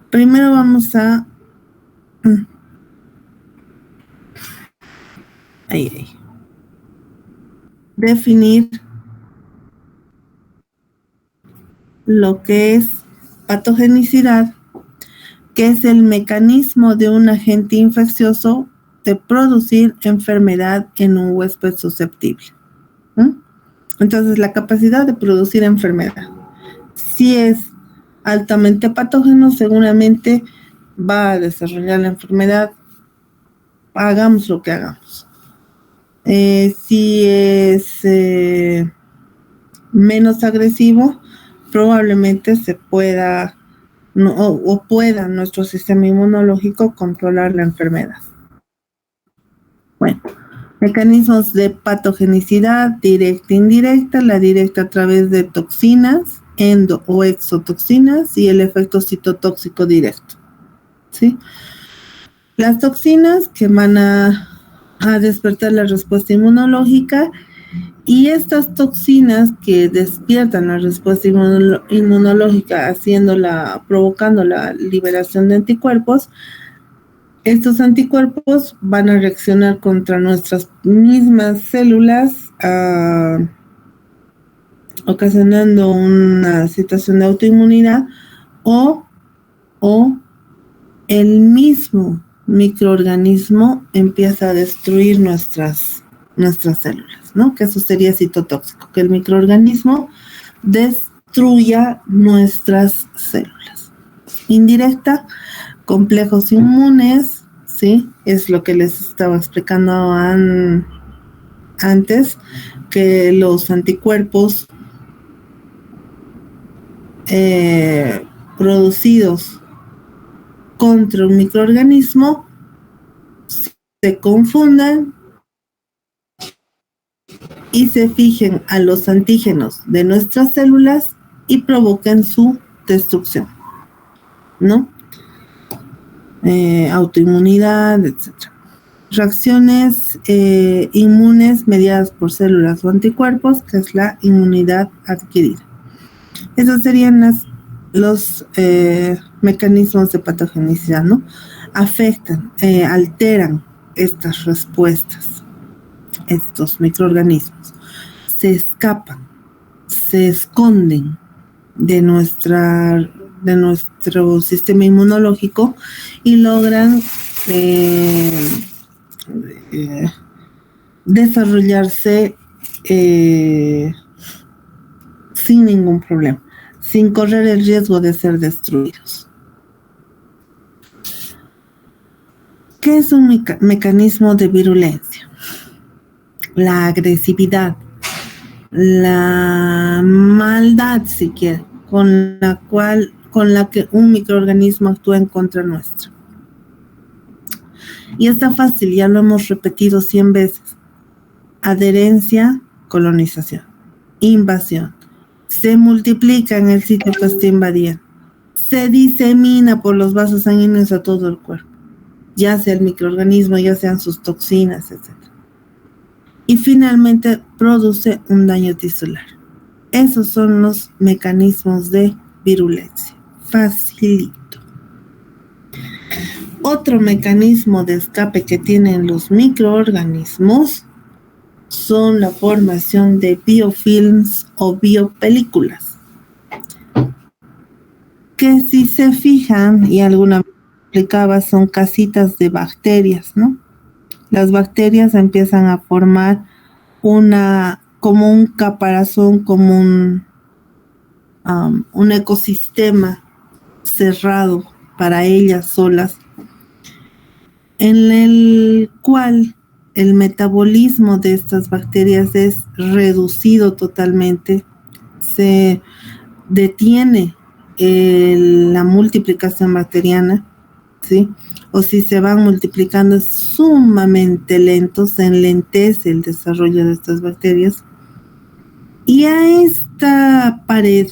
Primero vamos a definir lo que es patogenicidad, que es el mecanismo de un agente infeccioso de producir enfermedad en un huésped susceptible. Entonces, la capacidad de producir enfermedad. Si es altamente patógeno, seguramente va a desarrollar la enfermedad, hagamos lo que hagamos. Si es menos agresivo, probablemente se pueda pueda nuestro sistema inmunológico controlar la enfermedad. Bueno, mecanismos de patogenicidad directa e indirecta, la directa a través de toxinas, endo o exotoxinas, y el efecto citotóxico directo, ¿sí? Las toxinas que van a despertar la respuesta inmunológica, y estas toxinas que despiertan la respuesta inmunológica provocando la liberación de anticuerpos, estos anticuerpos van a reaccionar contra nuestras mismas células, ocasionando una situación de autoinmunidad, o el mismo microorganismo empieza a destruir nuestras células, ¿no? Que eso sería citotóxico, que el microorganismo destruya nuestras células. Indirecta, complejos inmunes, ¿sí? Es lo que les estaba explicando antes, que los anticuerpos producidos contra un microorganismo se confundan y se fijen a los antígenos de nuestras células y provoquen su destrucción, ¿no? Autoinmunidad, etc. Reacciones inmunes mediadas por células o anticuerpos, que es la inmunidad adquirida. Esos serían los mecanismos de patogenicidad, ¿no? Afectan, alteran estas respuestas, estos microorganismos. Se escapan, se esconden de nuestro sistema inmunológico y logran desarrollarse sin ningún problema, sin correr el riesgo de ser destruidos. ¿Qué es un mecanismo de virulencia? La agresividad, la maldad, si quiere, con la que un microorganismo actúa en contra nuestra. Y está fácil, ya lo hemos repetido 100 veces. Adherencia, colonización, invasión. Se multiplica en el sitio que está invadiendo. Se disemina por los vasos sanguíneos a todo el cuerpo, ya sea el microorganismo, ya sean sus toxinas, etc. Y finalmente produce un daño tisular. Esos son los mecanismos de virulencia. Facilito. Otro mecanismo de escape que tienen los microorganismos son la formación de biofilms o biopelículas, que si se fijan, y alguna vez explicaba, son casitas de bacterias, ¿no? Las bacterias empiezan a formar como un caparazón, como un ecosistema cerrado para ellas solas, en el cual el metabolismo de estas bacterias es reducido totalmente, se detiene la multiplicación bacteriana, ¿sí? O si se van multiplicando es sumamente lento, se enlentece el desarrollo de estas bacterias. Y a esta pared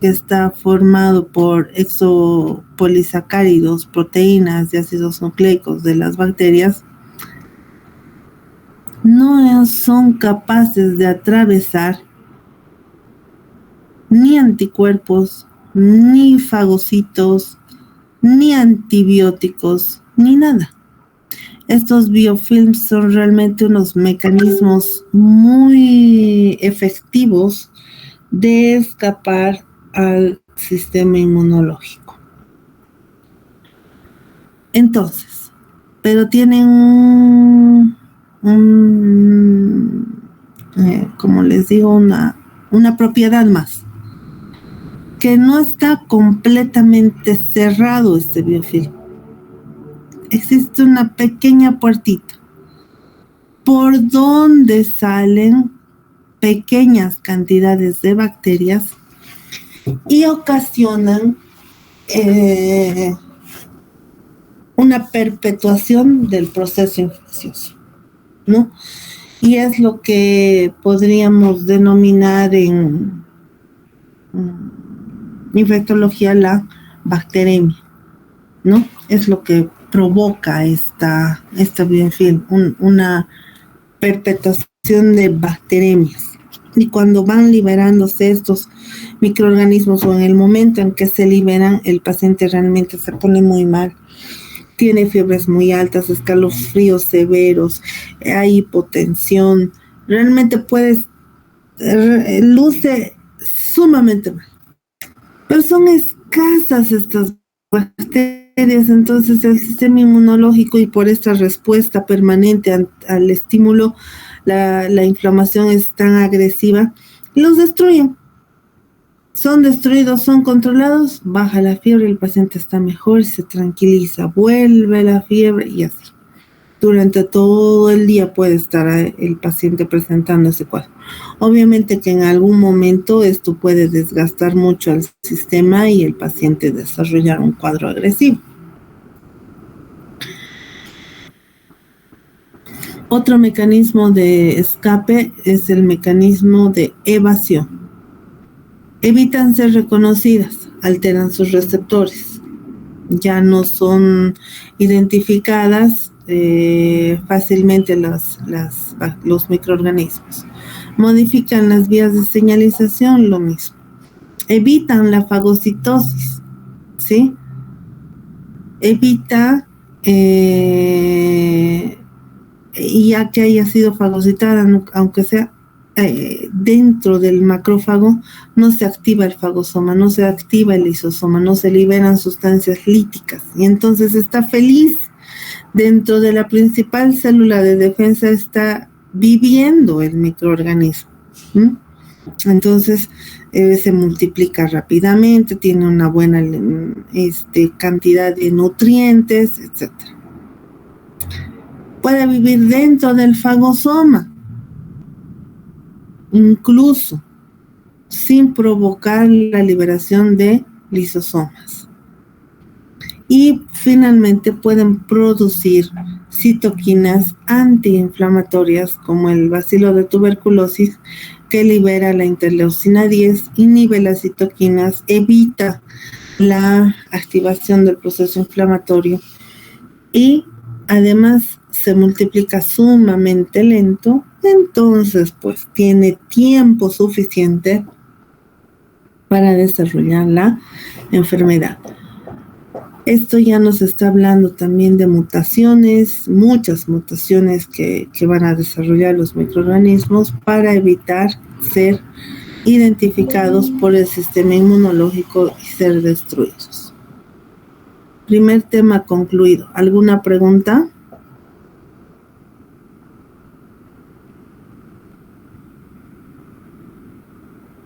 que está formado por exopolisacáridos, proteínas y ácidos nucleicos de las bacterias, no son capaces de atravesar ni anticuerpos, ni fagocitos, ni antibióticos, ni nada. Estos biofilms son realmente unos mecanismos muy efectivos de escapar al sistema inmunológico. Entonces, pero tienen como les digo, una propiedad más, que no está completamente cerrado este biofilm. Existe una pequeña puertita por donde salen pequeñas cantidades de bacterias y ocasionan una perpetuación del proceso infeccioso, ¿no? Y es lo que podríamos denominar en infectología la bacteremia, ¿no? Es lo que provoca esta biofilm, una perpetuación de bacteremias. Y cuando van liberándose estos microorganismos, o en el momento en que se liberan, el paciente realmente se pone muy mal. Tiene fiebres muy altas, escalofríos severos, hay hipotensión. Realmente luce sumamente mal. Pero son escasas estas bacterias, entonces el sistema inmunológico, y por esta respuesta permanente al estímulo, la inflamación es tan agresiva, los destruyen. Son destruidos, son controlados, baja la fiebre, el paciente está mejor, se tranquiliza, vuelve la fiebre y así. Durante todo el día puede estar el paciente presentando ese cuadro. Obviamente que en algún momento esto puede desgastar mucho al sistema y el paciente desarrollar un cuadro agresivo. Otro mecanismo de escape es el mecanismo de evasión. Evitan ser reconocidas, alteran sus receptores. Ya no son identificadas fácilmente los microorganismos. Modifican las vías de señalización, lo mismo. Evitan la fagocitosis, ¿sí? Evita, ya que haya sido fagocitada, aunque sea dentro del macrófago, no se activa el fagosoma, no se activa el lisosoma, no se liberan sustancias líticas, y entonces está feliz dentro de la principal célula de defensa, está viviendo el microorganismo. Entonces se multiplica rápidamente, tiene una buena cantidad de nutrientes, etc. Puede vivir dentro del fagosoma, incluso sin provocar la liberación de lisosomas. Y finalmente pueden producir citoquinas antiinflamatorias como el bacilo de tuberculosis, que libera la interleucina 10, inhibe las citoquinas, evita la activación del proceso inflamatorio y además se multiplica sumamente lento. Entonces, pues tiene tiempo suficiente para desarrollar la enfermedad. Esto ya nos está hablando también de mutaciones, muchas mutaciones que van a desarrollar los microorganismos para evitar ser identificados por el sistema inmunológico y ser destruidos. Primer tema concluido. ¿Alguna pregunta?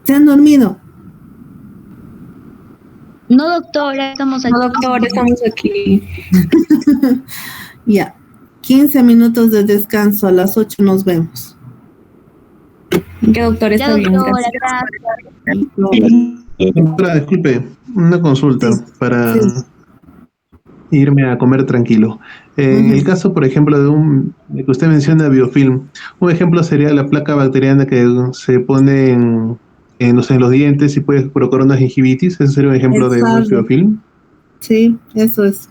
¿Se han dormido? No, doctora, estamos aquí. Ya. 15 minutos de descanso. A las 8 nos vemos. Ya, doctora, está bien. Gracias. Doctora, disculpe, una consulta para irme a comer tranquilo. En el caso, por ejemplo, de que usted menciona biofilm, un ejemplo sería la placa bacteriana que se pone en los dientes y puede provocar una gingivitis. ¿Ese sería un ejemplo de un biofilm? Sí, eso es.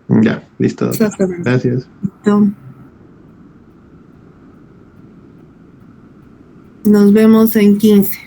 Ya, listo. Exactamente. Gracias. Nos vemos en 15.